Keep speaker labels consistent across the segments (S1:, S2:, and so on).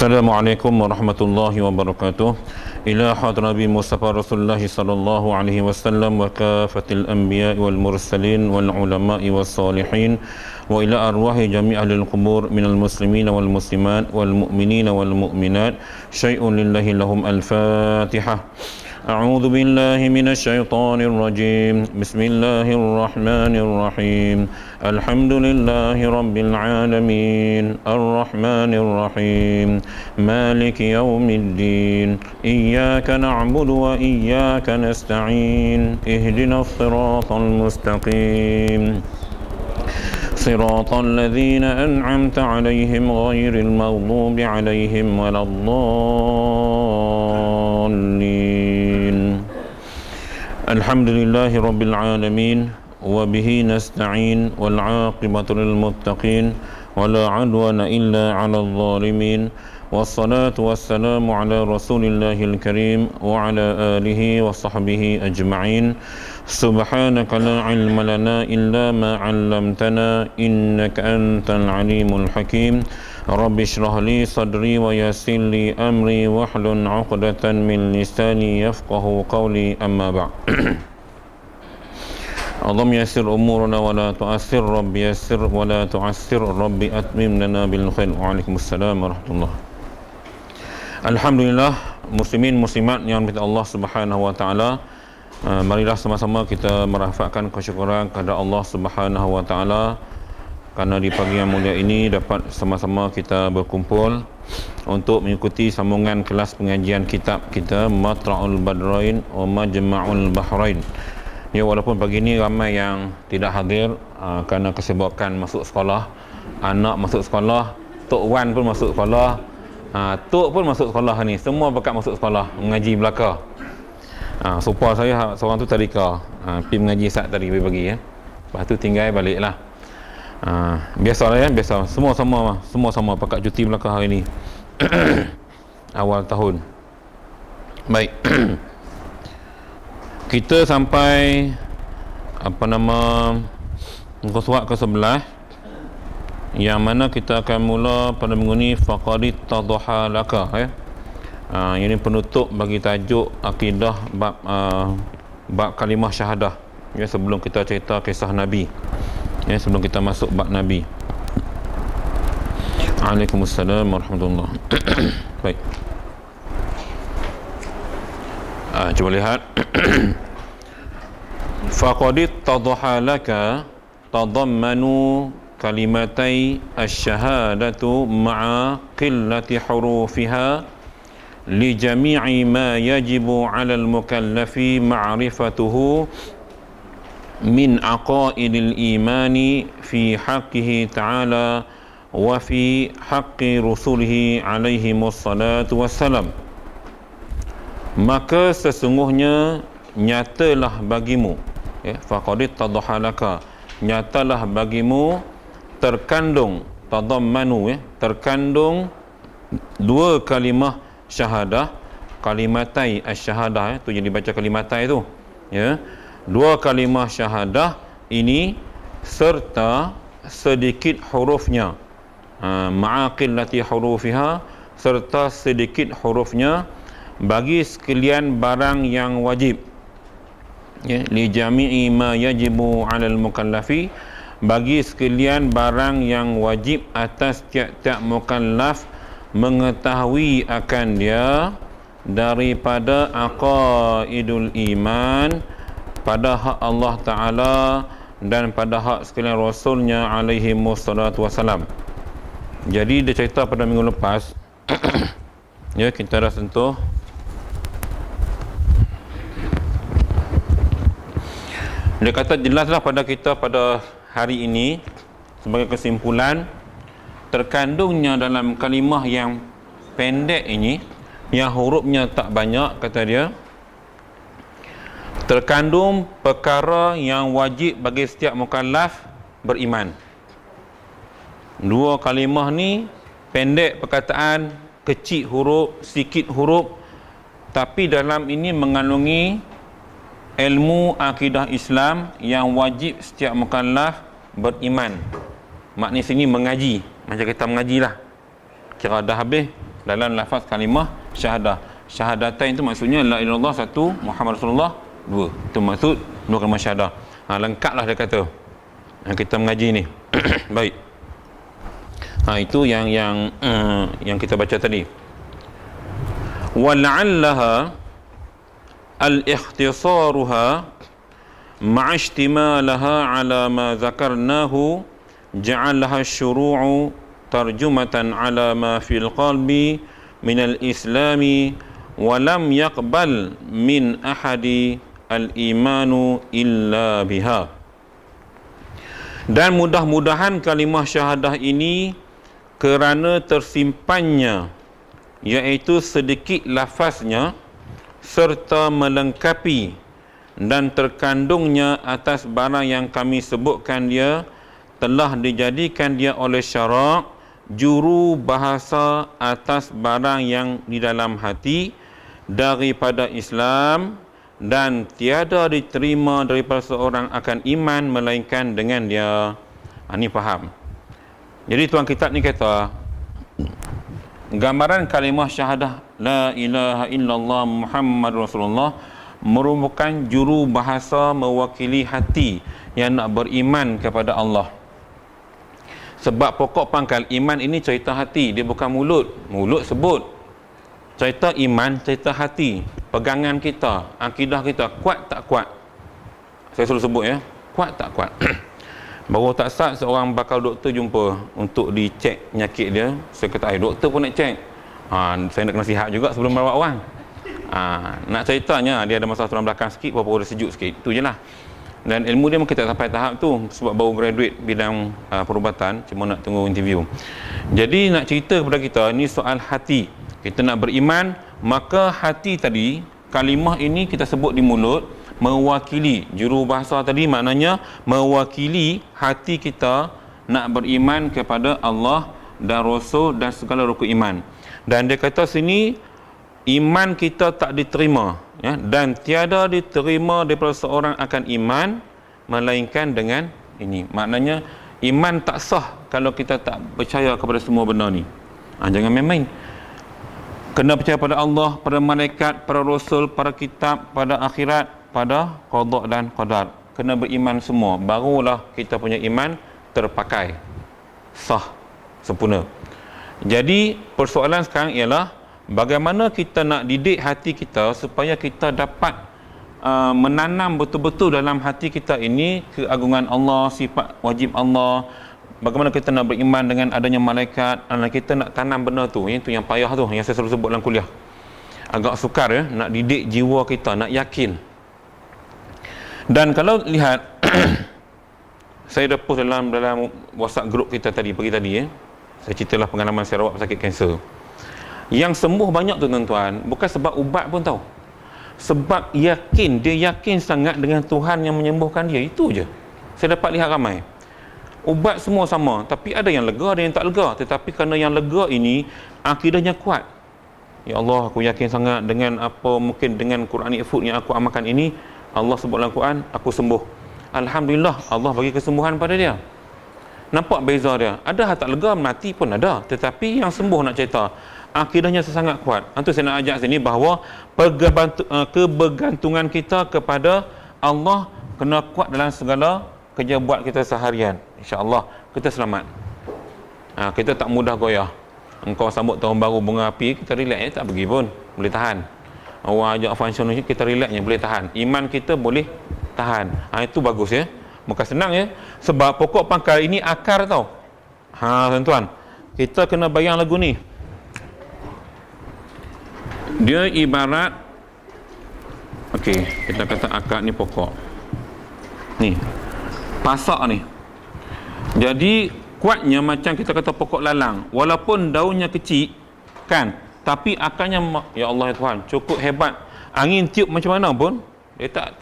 S1: Assalamualaikum warahmatullahi wabarakatuh. Ila hadrat Nabi Mustafa Rasulullah sallallahu alaihi wasallam wa kafatil anbiya wal mursalin wal ulama'i was salihin wa ila arwahi jami' ahli al-qubur minal muslimin wal muslimat wal mu'minin wal mu'minat syai'un lillahi lahum al-Fatihah. أعوذ بالله من الشيطان الرجيم بسم الله الرحمن الرحيم الحمد لله رب العالمين الرحمن الرحيم مالك يوم الدين إياك نعبد وإياك نستعين اهدنا الصراط المستقيم صراط الذين أنعمت عليهم غير المغضوب عليهم ولا الضالين الحمد لله رب العالمين وبه نستعين والعاقبة للمتقين ولا عدوان إلا على الظالمين والصلاة والسلام على رسول الله الكريم وعلى آله وصحبه أجمعين سبحانك لا علم لنا إلا ما علمتنا إنك أنت العليم الحكيم رب اشرح لي صدري ويسر لي أمري واحلل عقدة من لساني يفقه قولي أما بعد اللهم يسر أمورنا ولا تؤثر رب يسر ولا تعسر رب أتمم لنا بالخير وعليكم السلام ورحمة الله. Alhamdulillah, muslimin muslimat yang dirahmati Allah Subhanahu wa taala, marilah sama-sama kita merafakkan kesyukuran kepada Allah Subhanahu wa taala kerana di pagi yang mulia ini dapat sama-sama kita berkumpul untuk mengikuti sambungan kelas pengajian kitab kita Matla'ul Badrain wa Majma'ul Bahrain. Ya, walaupun pagi ini ramai yang tidak hadir kerana kesibukan masuk sekolah, anak masuk sekolah, Tok Wan pun masuk sekolah, Tok pun masuk sekolah ni, semua berkat masuk sekolah mengaji belaka. Supaya saya seorang tu tadika, pergi mengaji saat tadi pagi ya. Lepas tu tinggal balik lah. Biasalah ya, biasa. Semua sama pakat cuti belaka hari ni. Awal tahun. Baik. Kita sampai muka surat ke-11, yang mana kita akan mula pada minggu ni faqadit tadhaha laka ya. Ini penutup bagi tajuk akidah bab kalimah syahadah ya, sebelum kita cerita kisah Nabi ya, sebelum kita masuk bab Nabi. Waalaikumsalam warahmatullahi baik. Cuba lihat. Faqadit tadhaha laka tadammanu kalimatai asyhadatu ma'a qillati hurufiha li jami'i ma yajibu 'ala al-mukallafi ma'rifatuhu min aqaidil imani fi haqqihi ta'ala wa fi haqqi rusulihi alaihi wassalatu wassalam. Maka sesungguhnya nyatalah bagimu ya, faqadit tadhaha laka, nyatalah bagimu, terkandung tadammanu ya, terkandung dua kalimah syahadah, kalimatai asy-syahadah ya, tu yang dibaca kalimatai tu ya, dua kalimah syahadah ini serta sedikit hurufnya, ma'aqillati hurufiha, serta sedikit hurufnya, bagi sekalian barang yang wajib ya, li jami'i ma yajibu 'alal mukallafi, bagi sekalian barang yang wajib atas tiap-tiap mukallaf mengetahui akan dia daripada aqaidul iman, pada hak Allah Ta'ala dan pada hak sekalian Rasulnya alaihi wassalatu wassalam. Jadi dia cerita pada minggu lepas ya, kita dah sentuh dia kata jelaslah pada kita pada hari ini sebagai kesimpulan, terkandungnya dalam kalimah yang pendek ini, yang hurufnya tak banyak, kata dia, terkandung perkara yang wajib bagi setiap mukallaf beriman. Dua kalimah ni pendek perkataan, kecil huruf, sikit huruf, tapi dalam ini mengandungi ilmu akidah Islam yang wajib setiap mukallaf beriman. Maknanya sini mengaji, macam kita mengaji lah. Kira dah habis dalam lafaz kalimah syahadah. Syahadatain itu maksudnya la ilaha illallah satu, Muhammad Rasulullah dua. Itu maksud dua kalimah syahadah. Lengkaplah dia kata yang kita mengaji ni. Baik. Itu yang kita baca tadi. Wal'allaha al-ikhtisaruha ma'ishtimalaha ala ma zakarnahu ja'alaha syuru'u tarjumatan ala ma fil qalbi minal islami wa lam yaqbal min ahadi al-imanu illa biha. Dan mudah-mudahan kalimah syahadah ini kerana tersimpannya, iaitu sedikit lafaznya serta melengkapi dan terkandungnya atas barang yang kami sebutkan, dia telah dijadikan dia oleh syarak juru bahasa atas barang yang di dalam hati daripada Islam, dan tiada diterima daripada seorang akan iman melainkan dengan dia. Ini faham. Jadi tuan kitab ni kata gambaran kalimah syahadah la ilaha illallah Muhammad Rasulullah merupakan juru bahasa mewakili hati yang nak beriman kepada Allah. Sebab pokok pangkal iman ini cerita hati, dia bukan mulut. Mulut sebut. Cerita iman, cerita hati. Pegangan kita, akidah kita, kuat tak kuat. Saya selalu sebut ya, kuat tak kuat. Baru tak sat seorang bakal doktor jumpa untuk dicek penyakit dia. Saya kata, doktor pun nak cek. Saya nak kena sihat juga sebelum merawat orang. Nak ceritanya dia ada masalah tulang belakang sikit, baru dia sejuk sikit. Itu je lah. Dan ilmu dia mungkin tak sampai tahap tu sebab baru graduate bidang perubatan, cuma nak tunggu interview. Jadi nak cerita kepada kita, ni soal hati. Kita nak beriman, maka hati tadi, kalimah ini kita sebut di mulut, mewakili, juru bahasa tadi maknanya mewakili hati kita nak beriman kepada Allah dan Rasul dan segala rukun iman. Dan dia kata sini, iman kita tak diterima, ya, dan tiada diterima daripada seorang akan iman melainkan dengan ini. Maknanya iman tak sah kalau kita tak percaya kepada semua benda ni. Jangan main-main. Kena percaya pada Allah, pada malaikat, pada Rasul, pada kitab, pada akhirat, pada qada dan qadar. Kena beriman semua, barulah kita punya iman terpakai, sah, sempurna. Jadi persoalan sekarang ialah bagaimana kita nak didik hati kita supaya kita dapat menanam betul-betul dalam hati kita ini keagungan Allah, sifat wajib Allah. Bagaimana kita nak beriman dengan adanya malaikat. Kita nak tanam benda tu, itu yang payah tu, yang saya selalu sebut dalam kuliah. Agak sukar ya, nak didik jiwa kita, nak yakin. Dan kalau lihat saya dah post dalam WhatsApp group kita tadi, pagi tadi ya. Saya ceritalah pengalaman saya rawat sakit kanser. Yang sembuh banyak tu tuan-tuan, bukan sebab ubat pun tahu. Sebab yakin, dia yakin sangat dengan Tuhan yang menyembuhkan dia, itu je. Saya dapat lihat ramai. Ubat semua sama, tapi ada yang lega, ada yang tak lega. Tetapi kerana yang lega ini akidahnya kuat. Ya Allah, aku yakin sangat dengan apa, mungkin dengan Quranic food yang aku amalkan ini, Allah sebut dalam Quran, aku sembuh. Alhamdulillah, Allah bagi kesembuhan pada dia. Nampak beza dia. Ada yang tak lega, mati pun ada. Tetapi yang sembuh nak cerita, akidahnya sangat kuat. Itu saya nak ajak sini bahawa kebergantungan kita kepada Allah kena kuat dalam segala kerja buat kita seharian. InsyaAllah kita selamat. Kita tak mudah goyah. Engkau sambut tahun baru bunga api, kita relax tak pergi pun, boleh tahan. Orang ajak function ni, kita relaxnya boleh tahan. Iman kita boleh tahan. Itu bagus ya. Bukan senang ya. Sebab pokok pangkal ini akar tau. Tuan-tuan, kita kena bayang lagu ni. Dia ibarat, okey, kita kata akar ni pokok. Ni, pasak ni. Jadi kuatnya macam kita kata pokok lalang. Walaupun daunnya kecil, kan, tapi akarnya, ya Allah ya Tuhan, cukup hebat. Angin tiup macam mana pun, dia tak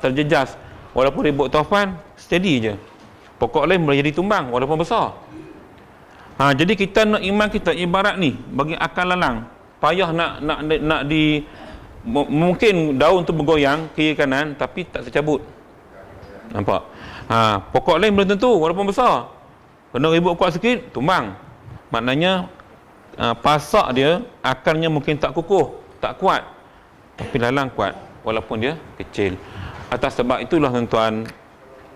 S1: terjejas. Walaupun ribut taufan, steady je. Pokok lain boleh jadi tumbang walaupun besar. Jadi kita nak iman kita ibarat ni, bagi akar lalang. Payah nak di, mungkin daun tu bergoyang kiri kanan tapi tak tercabut. Nampak? Pokok lain belum tentu walaupun besar. Kena ribut kuat sikit, tumbang. Maknanya pasak dia akarnya mungkin tak kukuh, tak kuat, tapi lalang kuat walaupun dia kecil. Atas sebab itulah tuan-tuan,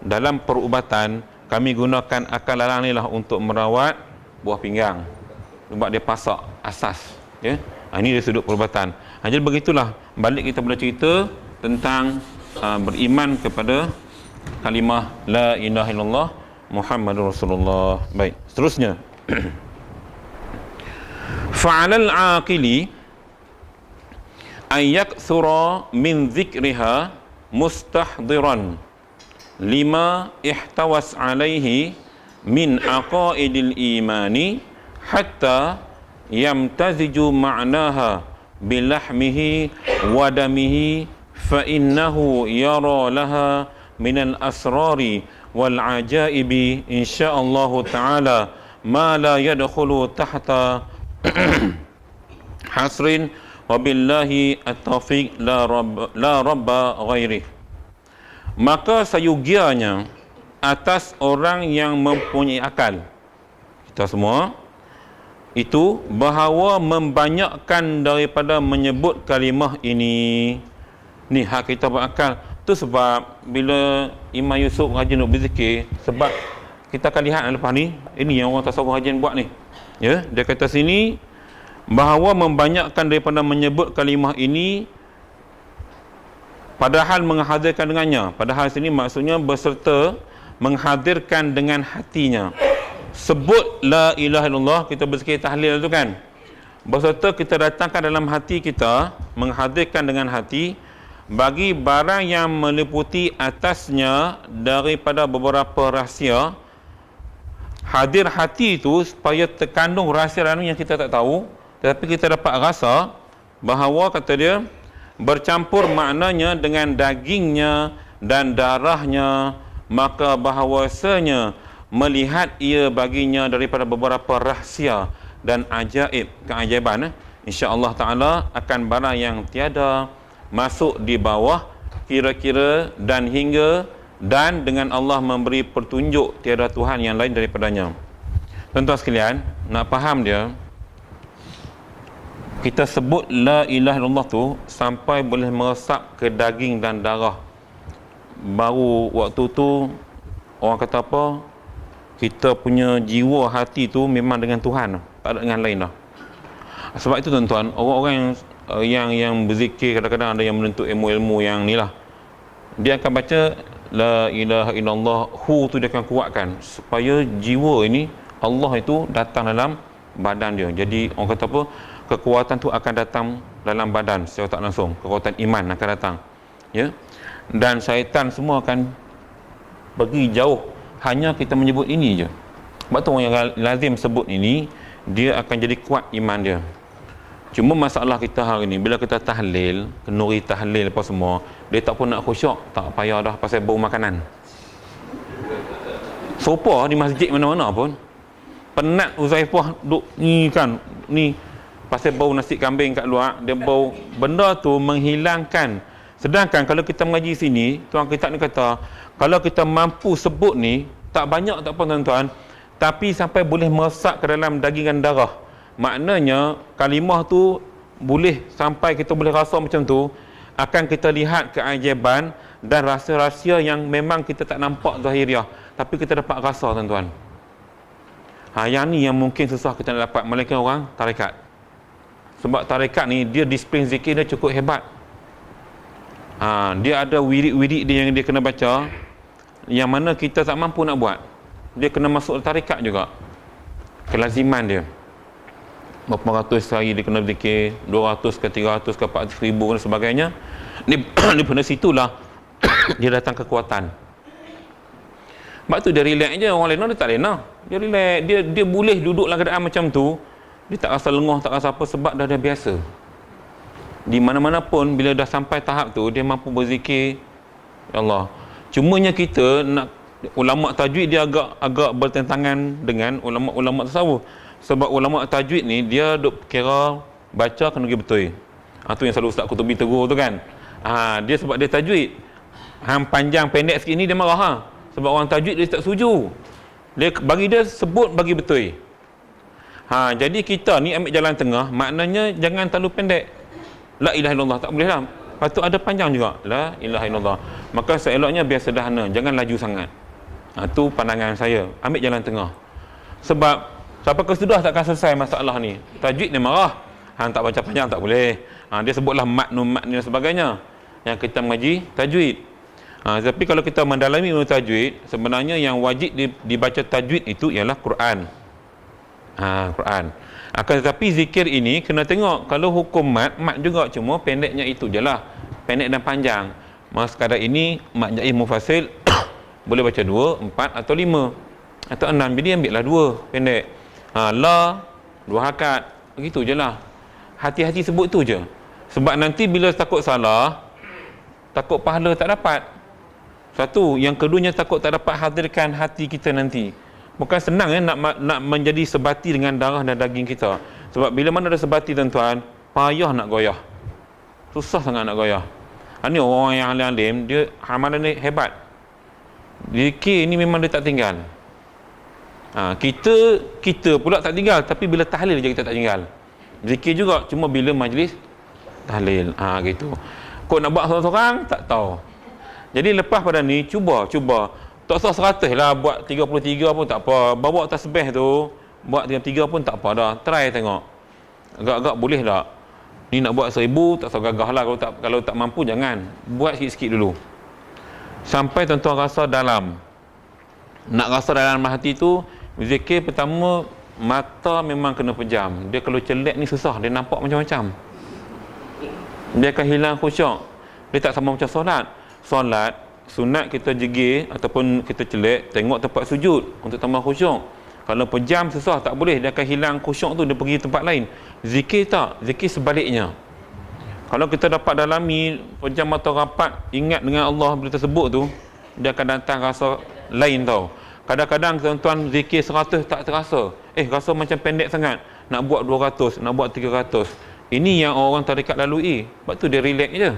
S1: dalam perubatan kami gunakan akar lalang ni lah untuk merawat buah pinggang sebab dia pasak asas, ya. Ini dari sudut perubatan. Jadi begitulah, balik kita boleh cerita tentang beriman kepada kalimah la ilaha illallah Muhammadur Rasulullah. Baik, seterusnya. Fa'alal aqili ay yakthura min dzikriha mustahdiran lima ihtawas alaihi min aqaidil imani hatta yamtaziju ma'naha bilahmihi wa damihi fa innahu yara laha minal asrari wal ajaibi insyaallah ta'ala ma la yadkhulu tahta hasrin wabillahi at-taufiq la rabba ghairi. Maka sayugianya atas orang yang mempunyai akal, kita semua itu, bahawa membanyakkan daripada menyebut kalimah ini. Ni hak kita berakal. Tu sebab bila Imam Yusuf rajin nak berzikir, sebab kita akan lihat lepas ni, ini yang orang tasawuf rajin buat ni, ya. Dia kata sini bahawa membanyakkan daripada menyebut kalimah ini padahal menghadirkan dengannya. Padahal sini maksudnya berserta menghadirkan dengan hatinya. Sebut la ilaha illallah, kita berzikir tahlil tu kan, berserta kita datangkan dalam hati kita, menghadirkan dengan hati, bagi barang yang meliputi atasnya daripada beberapa rahsia. Hadir hati itu supaya terkandung rahsia-rahsia yang kita tak tahu, tetapi kita dapat rasa bahawa, kata dia, bercampur maknanya dengan dagingnya dan darahnya, maka bahawasanya melihat ia baginya daripada beberapa rahsia dan ajaib, keajaiban, insya-Allah taala akan barang yang tiada masuk di bawah kira-kira dan hingga, dan dengan Allah memberi petunjuk tiada Tuhan yang lain daripadanya. Tuan-tuan sekalian, nak faham dia, kita sebut la ilaha illallah tu sampai boleh meresap ke daging dan darah. Baru waktu tu orang kata apa, kita punya jiwa hati tu memang dengan Tuhan, tak ada dengan lain dah. Sebab itu tuan-tuan, orang-orang yang berzikir, kadang-kadang ada yang menuntut ilmu-ilmu yang ni lah, dia akan baca la ilaha illallah, hu tu dia akan kuatkan supaya jiwa ini, Allah itu datang dalam badan dia. Jadi orang kata apa, kekuatan tu akan datang dalam badan secara tak langsung, kekuatan iman akan datang, ya. Dan syaitan semua akan pergi jauh hanya kita menyebut ini je. Sebab tu orang yang lazim sebut ini, dia akan jadi kuat iman dia. Cuma masalah kita hari ni, bila kita tahlil, kenuri tahlil apa semua, dia tak pun nak khusyuk, tak payah dah pasal bau makanan. Sopa di masjid mana-mana pun penat Uzaifah duk ni kan, ni pasal bau nasi kambing kat luar, dia bau, benda tu menghilangkan. Sedangkan kalau kita mengaji sini, tuan kita ni kata, kalau kita mampu sebut ni, tak banyak tak apa tuan-tuan, tapi sampai boleh meresap ke dalam daging dan darah. Maknanya kalimah tu boleh sampai kita boleh rasa macam tu, akan kita lihat keajaiban dan rahsia-rahsia yang memang kita tak nampak zahiriah, tapi kita dapat rasa tuan-tuan. Yang ni yang mungkin susah kita nak dapat, melainkan orang tarekat. Sebab tarekat ni dia disiplin zikir dia cukup hebat. Dia ada wirid-wirid dia yang dia kena baca, yang mana kita tak mampu nak buat. Dia kena masuk tarekat juga, kelaziman dia. Berapa ratus hari dia kena zikir, 200 ke 300 ke 400 ribu dan sebagainya. Daripada situlah dia datang kekuatan. Sebab tu dia relax je, orang lain dia tak lena. Dia relax, dia boleh duduk dalam keadaan macam tu, dia tak rasa lenguh, tak rasa apa, sebab dah biasa. Di mana-mana pun bila dah sampai tahap tu, dia mampu berzikir, ya Allah. Cumanya kita nak, ulama tajwid dia agak bertentangan dengan ulama tasawuf. Sebab ulama tajwid ni dia duk kira baca kena pergi betul. Tu yang selalu Ustaz Qutubi tegur tu kan. Dia sebab dia tajwid, hang panjang pendek sikit ni dia marah. Sebab orang tajwid dia tak setuju. Dia bagi dia sebut bagi betul. Jadi kita ni ambil jalan tengah, maknanya jangan terlalu pendek. La ilaha illallah tak boleh lah. Patut ada panjang juga. La ilaha illallah. Maka seeloknya biar sederhana, jangan laju sangat. Tu pandangan saya. Ambil jalan tengah. Sebab siapa kesudah takkan selesai masalah ni. Tajwid dia marah. Tak baca panjang tak boleh. Dia sebutlah mat dan sebagainya. Yang kita mengaji tajwid. Tapi kalau kita mendalami ilmu tajwid, sebenarnya yang wajib dibaca tajwid itu ialah Quran. Quran. Akan tetapi zikir ini kena tengok, kalau hukum mat juga cuma pendeknya itu je lah, pendek dan panjang. Maka sekadar ini mat jaiz mufasil boleh baca 2, 4 atau 5 atau 6. Jadi ambillah 2 pendek. La 2 harakat, begitu je lah. Hati-hati sebut tu je. Sebab nanti bila takut salah, takut pahala tak dapat. Satu, yang keduanya takut tak dapat hadirkan hati kita nanti. Bukan senang nak menjadi sebati dengan darah dan daging kita. Sebab bila mana ada sebati tuan-tuan, payah nak goyah. Susah sangat nak goyah. Ini orang yang alim-alim, dia amalan ni hebat. Zikir ni memang dia tak tinggal. Kita pula tak tinggal, tapi bila tahlil je kita tak tinggal. Zikir juga, cuma bila majlis tahlil. Gitu. Kau nak buat seorang-seorang, tak tahu. Jadi lepas pada ni, cuba. Tak usah 100 lah, buat 33 pun tak apa. Bawa tasbih tu, buat 33 pun tak apa dah. Try tengok. Agak-agak boleh tak? Ni nak buat 1000, tak usah gagah lah. Kalau tak mampu, jangan. Buat sikit-sikit dulu. Sampai tuan-tuan rasa dalam. Nak rasa dalam hati tu, zikir pertama, mata memang kena pejam. Dia kalau celek ni susah, dia nampak macam-macam. Dia akan hilang khusyuk. Dia tak sama macam solat, sunat kita jegir ataupun kita celek, tengok tempat sujud untuk tambah khusyuk. Kalau pejam susah, tak boleh, dia akan hilang khusyuk tu, dia pergi tempat lain. Zikir tak, zikir sebaliknya. Kalau kita dapat dalami, pejam mata rapat, ingat dengan Allah bila tersebut tu, dia akan datang rasa lain tau. Kadang-kadang tuan-tuan zikir 100 tak terasa. Rasa macam pendek sangat. Nak buat 200, nak buat 300. Ini yang orang tarekat lalui. Sebab tu dia relax je.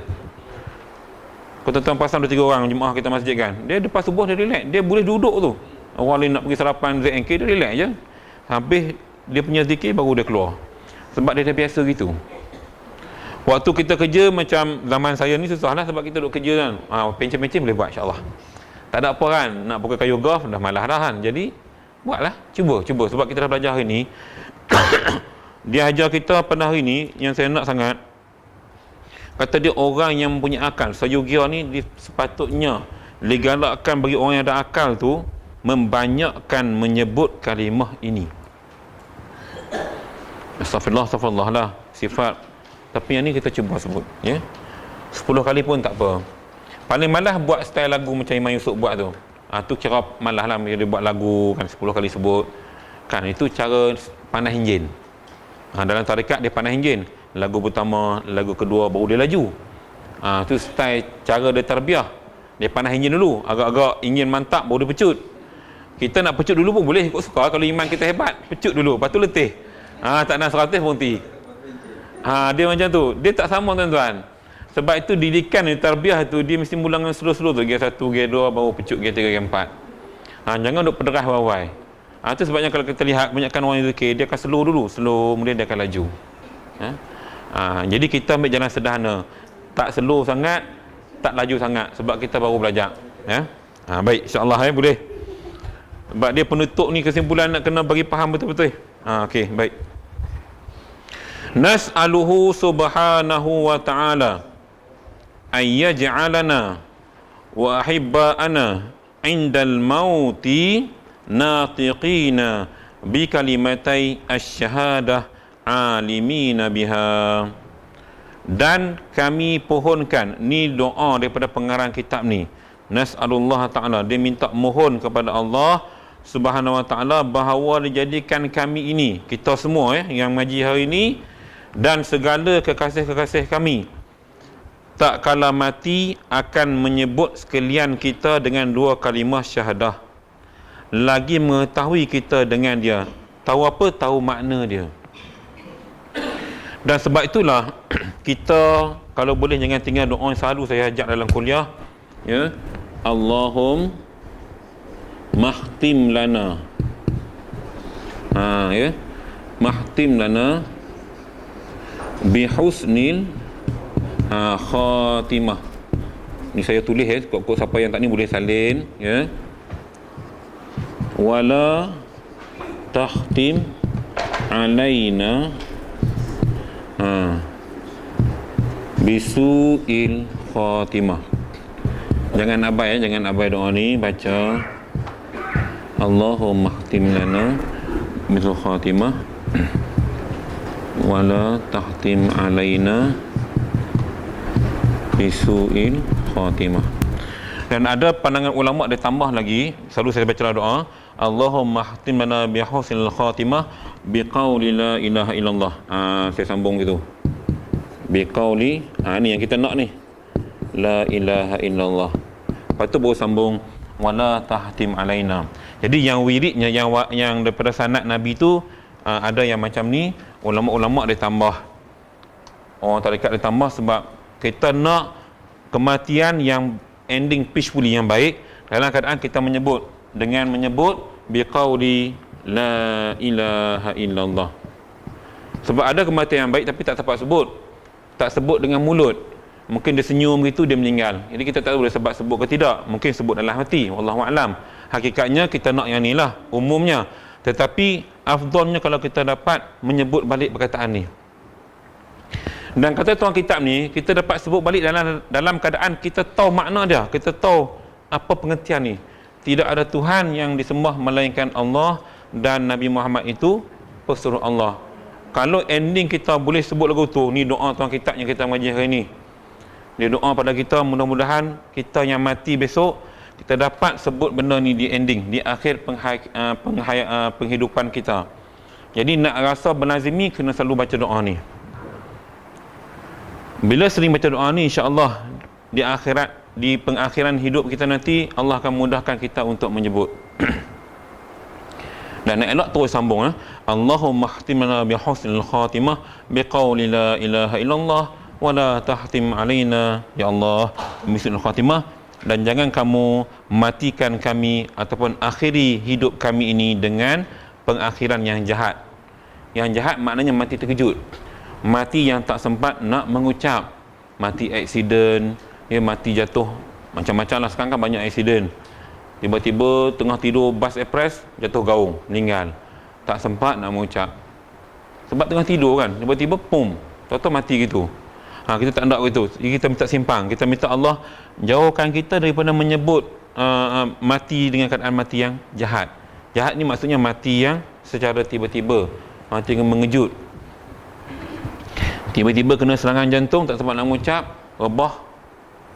S1: Kalau tuan-tuan pasang 2-3 orang jemaah kita masjid kan, dia lepas subuh dia relax, dia boleh duduk tu. Orang lain nak pergi sarapan ZNK, dia relax je. Habis dia punya zikir baru dia keluar. Sebab dia dah biasa gitu. Waktu kita kerja macam zaman saya ni susah lah, sebab kita duduk kerja kan. Pencen-pencen boleh buat insyaAllah. Tak ada apa kan, nak pakai kayu golf dah malah dah kan. Jadi buatlah, cuba. Sebab kita dah belajar hari ni. Dia ajar kita pada hari ni, yang saya nak sangat, kata dia orang yang mempunyai akal. Sayogia ni sepatutnya digalakkan bagi orang yang ada akal tu membanyakkan menyebut kalimah ini. Astagfirullah lah sifat. Tapi yang ni kita cuba sebut, ya. 10 kali pun tak apa. Paling malas buat style lagu macam Imam Yusuf buat tu. Tu kira malas lah dia buat lagu kan 10 kali sebut. Kan itu cara panah enjin. Dalam tarekat dia panah enjin. Lagu pertama, lagu kedua baru dia laju. Tu style cara dia tarbiyah. Dia panah enjin dulu, agak-agak enjin mantap baru dia pecut. Kita nak pecut dulu pun boleh ikut suka, kalau iman kita hebat, pecut dulu, lepas tu letih. Tak nak 100 berhenti. Dia macam tu. Dia tak sama tuan-tuan. Sebab itu didikan tarbiyah tu, dia mesti mula dengan slow-slow tu, gear 1, gear 2 baru pecut gear 3, gear 4. Jangan duk pederah bawai. Itu sebabnya kalau kita lihat kebanyakan orang yang zikir, dia akan slow dulu, kemudian dia akan laju. Jadi kita ambil jalan sederhana, tak slow sangat, tak laju sangat, sebab kita baru belajar. Baik, insyaAllah boleh. Sebab dia penutup ni kesimpulan nak kena bagi faham betul-betul. Okey, baik. Nas'aluhu subhanahu wa ta'ala ayyaj'alana wa ahibba'ana indal mauti natiqina bi kalimatai asy-syahadah alimina biha. Dan kami pohonkan, ni doa daripada pengarang kitab ni, nas'alullah ta'ala, dia minta mohon kepada Allah subhanahu wa ta'ala bahawa dijadikan kami ini, kita semua yang mengaji hari ini dan segala kekasih-kekasih kami, tak kala mati akan menyebut sekalian kita dengan 2 kalimah syahadah, lagi mengetahui kita dengan dia. Tahu apa? Tahu makna dia. Dan sebab itulah kita kalau boleh jangan tinggal doa yang selalu saya ajak dalam kuliah, ya, Allahum mahtim lana, ya, mahtim lana bihusnil khatimah. Ni saya tulis kod-kod siapa yang tak ni boleh salin ya. Wala tahtim alaina bisu'il khatimah. Jangan abai jangan abai doa ni, baca Allahumma khtim lana bisul khatimah wala tahtim alaina bisu'il khatimah. Dan ada pandangan ulama dia tambah lagi, selalu saya baca doa Allahumma khtim lana bi husnil khatimah biqauli la ilaha illallah. Saya sambung gitu. Biqauli, ni yang kita nak ni. La ilaha illallah. Lepas tu baru sambung wala tahtim alaina. Jadi yang wiridnya yang daripada sanad Nabi tu ada yang macam ni, ulama-ulama dia tambah. Orang tarekat dia tambah sebab kita nak kematian yang ending peacefully, yang baik, dalam keadaan kita menyebut biqauli la ilaha illallah. Sebab ada kematian yang baik tapi tak sempat sebut, tak sebut dengan mulut, mungkin dia senyum gitu dia meninggal. Jadi kita tak tahu dia sebut ke tidak, mungkin sebut dalam hati, wallahu alam. Hakikatnya kita nak yang ni lah umumnya, tetapi afdalnya kalau kita dapat menyebut balik perkataan ni. Dan kata tuan kitab ni, kita dapat sebut balik dalam keadaan kita tahu makna dia, kita tahu apa pengertian ni. Tidak ada Tuhan yang disembah melainkan Allah, dan Nabi Muhammad itu pesuruh Allah. Kalau ending kita boleh sebut lagu tu, ni doa tuan kitab yang kita mengaji hari ni. Dia doa pada kita, mudah-mudahan kita yang mati besok, kita dapat sebut benda ni di ending, di akhir penghidupan kita. Jadi nak rasa berlazimi, kena selalu baca doa ni. Bila sering baca doa ni, insya-Allah di akhirat, di pengakhiran hidup kita nanti, Allah akan mudahkan kita untuk menyebut. Dan nak elok terus sambung Allahumma khtim lana bi husnil khatimah biqauli la ilaha illallah wa la tahtim alaina ya Allah bisul khatimah. Dan jangan kamu matikan kami ataupun akhiri hidup kami ini dengan pengakhiran yang jahat. Yang jahat maknanya mati terkejut, mati yang tak sempat nak mengucap, mati aksiden, mati jatuh, macam-macam lah. Sekarang kan banyak aksiden, tiba-tiba tengah tidur bas ekspres jatuh gaung, meninggal, tak sempat nak mengucap sebab tengah tidur kan, tiba-tiba pum, tahu-tahu mati gitu. Kita tak nak gitu. Jadi kita minta simpang, kita minta Allah jauhkan kita daripada menyebut mati dengan keadaan mati yang jahat. Jahat ni maksudnya mati yang secara tiba-tiba, mati yang mengejut, tiba-tiba kena serangan jantung, tak sempat nak mengucap, rebah,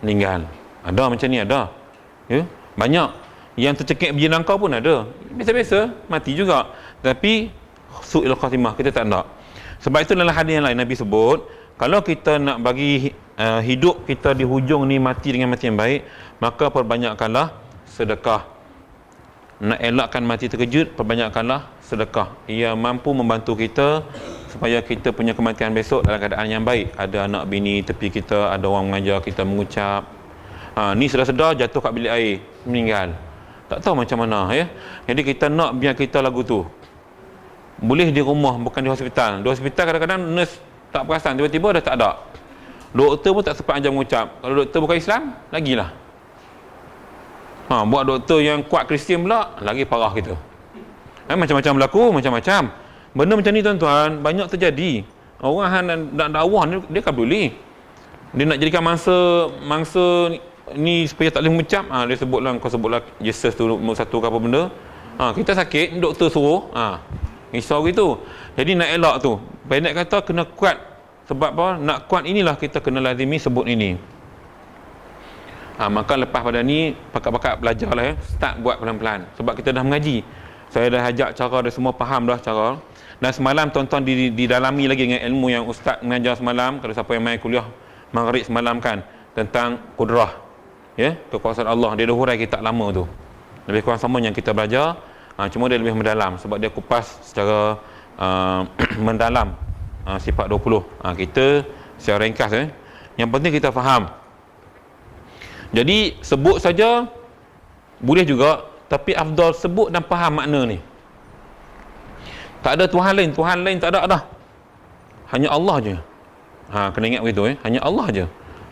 S1: meninggal. Ada macam ni, ada ya, banyak. Yang tercekik biji nangkau pun ada, biasa-biasa mati juga, tapi su'il khatimah kita tak nak. Sebab itu dalam hadis yang lain Nabi sebut, kalau kita nak bagi hidup kita di hujung ni mati dengan mati yang baik, maka perbanyakkanlah sedekah. Nak elakkan mati terkejut, perbanyakkanlah sedekah. Ia mampu membantu kita supaya kita punya kematian besok dalam keadaan yang baik. Ada anak bini tepi kita, ada orang mengajar kita mengucap, ni sedar-sedar jatuh kat bilik air, meninggal, tak tahu macam mana ya. Jadi kita nak biar kita lagu tu boleh di rumah, bukan di hospital. Di hospital kadang-kadang nurse tak perasan, tiba-tiba dah tak ada. Doktor pun tak sempat ajar mengucap. Kalau doktor bukan Islam, lagilah. Buat doktor yang kuat Kristian pula, lagi parah kita. Macam-macam berlaku, macam-macam. Benda macam ni tuan-tuan, banyak terjadi. Orang nak dakwah ni, dia kan boleh. Dia nak jadikan mangsa ni supaya tak boleh mengucap, dia sebutlah, kau sebutlah Jesus tu nombor satu ke apa benda. Kita sakit, doktor suruh, risau gitu. Jadi nak elak tu, pendek kata kena kuat. Sebab apa? Nak kuat inilah kita kena lazimi sebut ini. Maka lepas pada ni, pakat-pakat belajar lah start buat pelan-pelan. Sebab kita dah mengaji, saya dah ajak cara, dah semua faham dah cara. Dan semalam tuan-tuan didalami lagi dengan ilmu yang ustaz mengajar semalam. Kalau siapa yang main kuliah Maghrib semalam kan, tentang kudrah, kekuasaan Allah, dia dah hurai kitab lama tu, lebih kurang sama yang kita belajar. Cuma dia lebih mendalam sebab dia kupas secara mendalam sifat 20. Kita secara ringkas yang penting kita faham. Jadi sebut saja boleh juga, tapi afdal sebut dan faham makna ni. Tak ada Tuhan lain tak ada dah. Hanya Allah je. Kena ingat begitu hanya Allah je.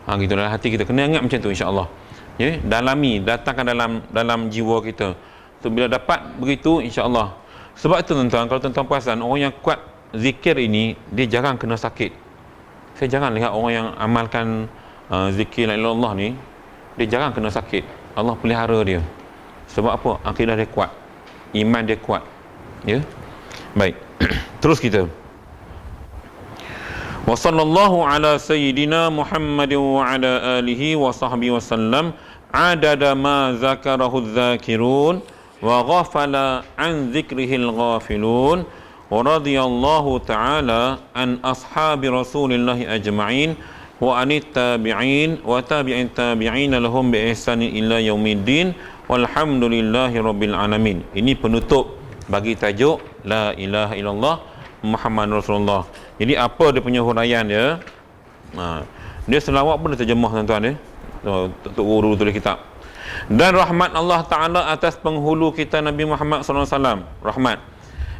S1: Gitu dalam hati kita kena ingat macam tu, insya-Allah. Dalami, datangkan dalam jiwa kita. So bila dapat begitu, insya-Allah. Sebab itu tuan-tuan, kalau tuan-tuan perasan orang yang kuat zikir ini, dia jarang kena sakit. Saya jarang lihat orang yang amalkan zikir la ilaha illallah ni, dia jarang kena sakit. Allah pelihara dia. Sebab apa? Akidah dia kuat, iman dia kuat. Baik. Terus kita. Wa sallallahu ala sayyidina Muhammadin wa ala alihi wa sahbihi wasallam adada ma zakarahu dzakirun wa ghafala an dzikrihil ghafilun wa radiyallahu ta'ala an ashabi rasulillahi ajma'in wa anit tabi'in wa tabi'in tabi'in lahum bi ihsanin ila yaumiddin walhamdulillahi rabbil alamin. Ini penutup bagi tajuk la ilaha illallah Muhammad Rasulullah. Jadi apa dia punya huraian dia? Dia selawat pun dia terjemah tuan-tuan Tok Guru tulis kitab. Dan rahmat Allah Ta'ala atas penghulu kita Nabi Muhammad SAW, rahmat.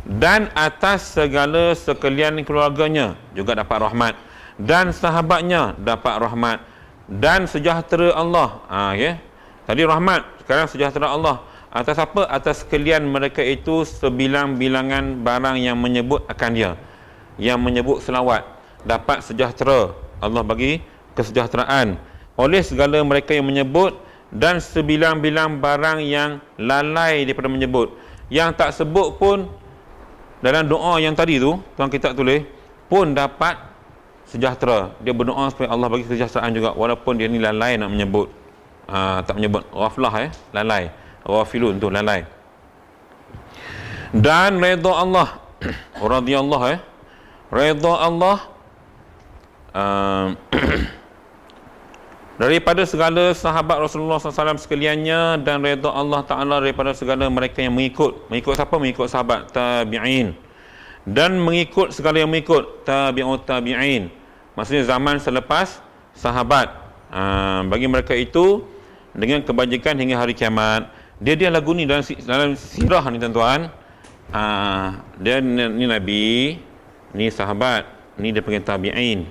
S1: Dan atas segala sekalian keluarganya juga dapat rahmat. Dan sahabatnya dapat rahmat. Dan sejahtera Allah. Tadi rahmat, sekarang sejahtera Allah. Atas apa? Atas sekalian mereka itu sebilang-bilangan barang yang menyebut akan dia, yang menyebut selawat, dapat sejahtera. Allah bagi kesejahteraan oleh segala mereka yang menyebut, dan sebilang-bilang barang yang lalai daripada menyebut, yang tak sebut pun dalam doa yang tadi tu tuan kita tulis pun dapat sejahtera. Dia berdoa supaya Allah bagi kesejahteraan juga, walaupun dia ni lalai nak menyebut. Tak menyebut, ghaflah lalai, ghafilun tu lalai. Dan redha Allah radhiyallahu redha Allah daripada segala sahabat Rasulullah SAW sekaliannya, dan redha Allah Ta'ala daripada segala mereka yang mengikut siapa? Mengikut sahabat tabi'in, dan mengikut segala yang mengikut tabi'ut tabi'in, maksudnya zaman selepas sahabat. Bagi mereka itu dengan kebajikan hingga hari kiamat. Dia lagu ni dalam sirah ni tuan-tuan. Dia ni Nabi, ni sahabat, ni dia panggil tabi'in.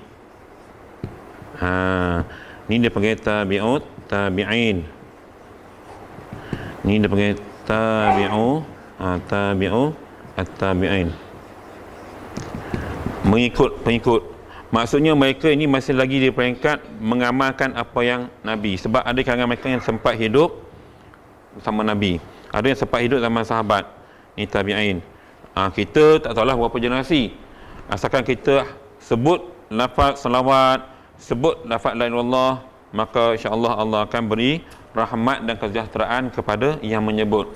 S1: Ni dia panggil tabi'ut tabi'in. Ni dia panggil tabi'u at-tabi'in. Pengikut. Maksudnya mereka ini masih lagi di peringkat mengamalkan apa yang Nabi. Sebab ada kalangan mereka yang sempat hidup sama Nabi, ada yang sempat hidup zaman sahabat. Ni tabi'in. Kita tak tahulah berapa generasi, asalkan kita sebut lafaz salawat, sebut lafaz la ilaha illallah, maka insya-Allah Allah akan beri rahmat dan kesejahteraan kepada yang menyebut.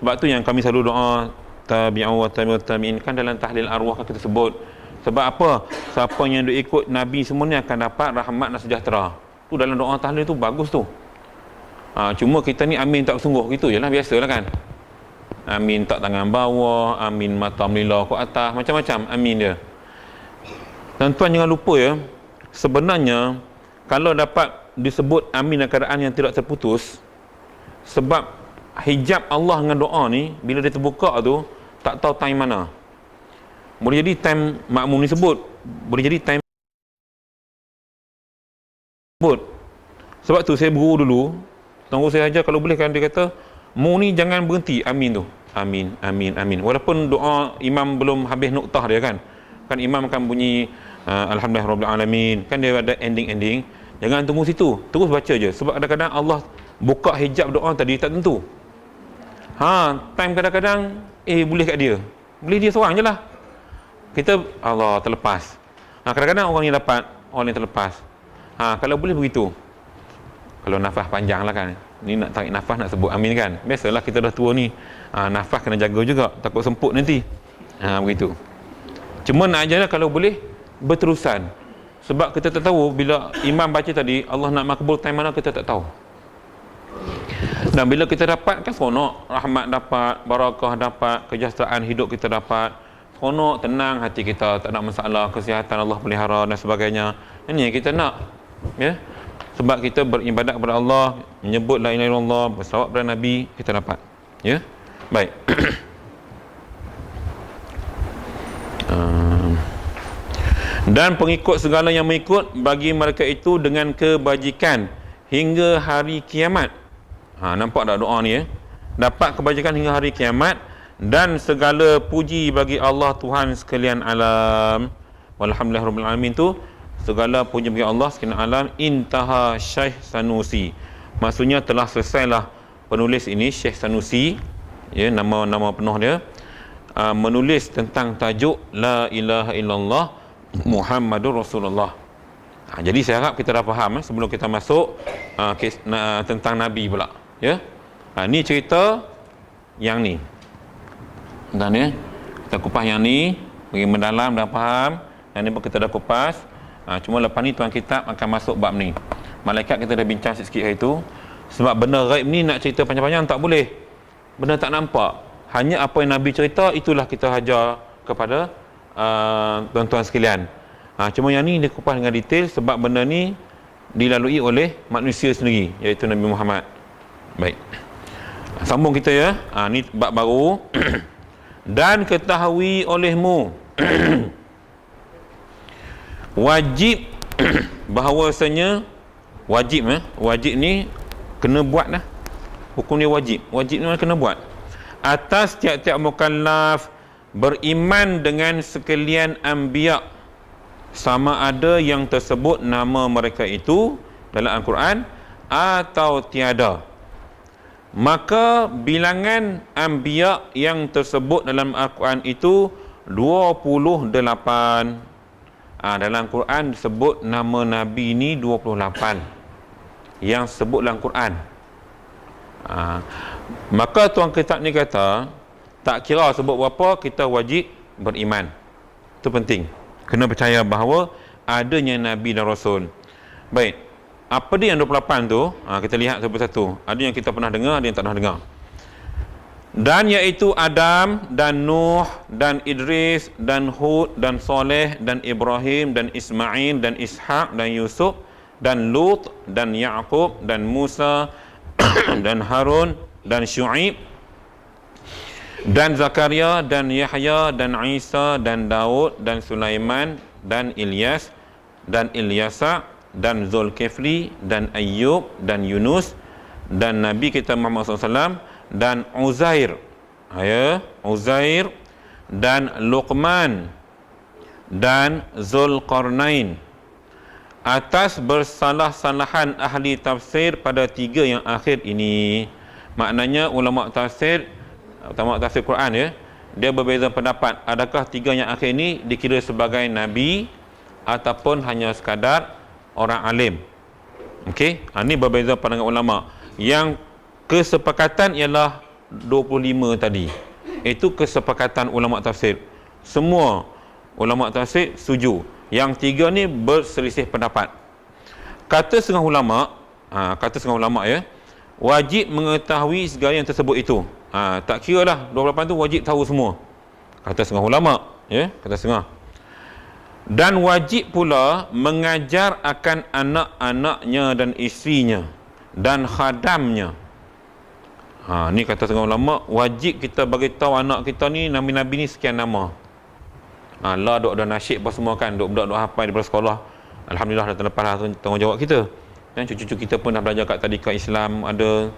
S1: Sebab tu yang kami selalu doa tabi'u wa tabi'ut tabi'in, kan dalam tahlil arwah kan kita sebut. Sebab apa? Siapa yang ikut Nabi semua ni akan dapat rahmat dan sejahtera. Tu dalam doa tahlil tu bagus tu. Cuma kita ni amin tak sungguh gitu je lah, biasalah kan. Amin tak tangan bawah, amin mata melila ke atas, macam-macam amin dia. Tuan-tuan jangan lupa sebenarnya kalau dapat disebut amin dalam keadaan yang tidak terputus, sebab hijab Allah dengan doa ni bila dia terbuka tu tak tahu time mana. Boleh jadi time makmum ni sebut, boleh jadi time sebut. Sebab tu saya berguru dulu, tunggu saya ajar kalau boleh kan, dia kata mu ni jangan berhenti amin tu, amin amin amin, walaupun doa imam belum habis noktah dia kan imam akan bunyi alhamdulillah rabbil alamin, kan dia ada ending. Jangan tunggu situ, terus baca je. Sebab kadang-kadang Allah buka hijab doa tadi tak tentu. Time kadang-kadang boleh kat dia, boleh dia seorang je lah, kita Allah terlepas. Kadang-kadang orang ni dapat, orang ni terlepas. Kalau boleh begitu, kalau nafas panjang lah kan, ni nak tarik nafas nak sebut amin kan, biasalah kita dah tua ni, nafas kena jaga juga, takut semput nanti. Begitu. Cuma nak ajarlah kalau boleh berterusan, sebab kita tak tahu bila imam baca tadi Allah nak makbul time mana kita tak tahu. Dan bila kita dapat kan seronok, rahmat dapat, barakah dapat, kesejahteraan hidup kita dapat, seronok, tenang hati kita, tak ada masalah, kesihatan Allah pelihara dan sebagainya. Ini yang kita nak, sebab kita beribadat kepada Allah, menyebut la ilaha illallah, berselawat kepada Nabi, kita dapat. Baik. Dan pengikut segala yang mengikut bagi mereka itu dengan kebajikan hingga hari kiamat. Nampak tak doa ni ya? Dapat kebajikan hingga hari kiamat, dan segala puji bagi Allah Tuhan sekalian alam. Walhamdulillahirabbil alamin tu segala puji bagi Allah sekalian alam. Intaha Syekh Sanusi. Maksudnya telah selesailah penulis ini, Syekh Sanusi, ya, nama penuh dia, menulis tentang tajuk La ilaha illallah Muhammadur Rasulullah. Jadi saya harap kita dah faham sebelum kita masuk tentang Nabi pula, ya. Ni cerita yang ni. Dan ya, kita kupas yang ni bagi mendalam dan faham. Yang ni pun kita dah kupas. Cuma lepas ni tuan kitab akan masuk bab ni. Malaikat kita dah bincang sikit hari tu. Sebab benda gaib ni nak cerita panjang-panjang tak boleh. Benda tak nampak. Hanya apa yang Nabi cerita, itulah kita hajar kepada tuan-tuan sekalian. Cuma yang ni dia kupas dengan detail sebab benda ni dilalui oleh manusia sendiri, iaitu Nabi Muhammad. Baik, sambung kita ya. Ni bab baru. Dan ketahui olehmu wajib bahawasanya wajib ni kena buat dah. Hukum dia wajib ni kena buat atas tiap-tiap mukallaf beriman dengan sekalian anbiya, sama ada yang tersebut nama mereka itu dalam Al-Quran atau tiada. Maka bilangan anbiya yang tersebut dalam Al-Quran itu 28. Dalam Quran disebut nama Nabi ni 28 yang sebut dalam Quran. Maka tuan kitab ni kata tak kira sebut berapa, kita wajib beriman. Itu penting. Kena percaya bahawa adanya Nabi dan Rasul. Baik, apa dia yang 28 tu? Kita lihat satu-satu. Ada yang kita pernah dengar, ada yang tak pernah dengar. Dan iaitu Adam dan Nuh dan Idris dan Hud dan Saleh dan Ibrahim dan Ismail dan Ishaq dan Yusuf dan Lut dan Ya'qub dan Musa dan Harun dan Syu'ib dan Zakaria dan Yahya dan Isa dan Daud dan Sulaiman dan Ilyas dan Ilyasa dan Zulkifli dan Ayyub dan Yunus dan Nabi kita Muhammad SAW dan Uzair, Uzair dan Luqman dan Zulqarnain, atas bersalah-salahan ahli tafsir pada 3 yang akhir ini. Maknanya ulama tafsir Quran ya, dia berbeza pendapat adakah 3 yang akhir ini dikira sebagai nabi ataupun hanya sekadar orang alim. Okey, ini berbeza pandangan ulama. Yang kesepakatan ialah 25 tadi. Itu kesepakatan ulama tafsir. Semua ulama tafsir setuju. Yang 3 ni berselisih pendapat. Kata setengah ulama ya, wajib mengetahui segala yang tersebut itu. Tak kira lah 28 tu wajib tahu semua. Kata setengah ulama ya, kata setengah. Dan wajib pula mengajar akan anak-anaknya dan isterinya dan khadamnya. Ni kata setengah ulama, wajib kita bagi tahu anak kita ni nabi-nabi ni sekian nama. Lah duk ada nasyid apa semua kan, budak-budak duk hafal daripada sekolah. Alhamdulillah dah terlepas lah tanggungjawab kita. Dan cucu-cucu kita pun dah belajar kat tadika Islam, ada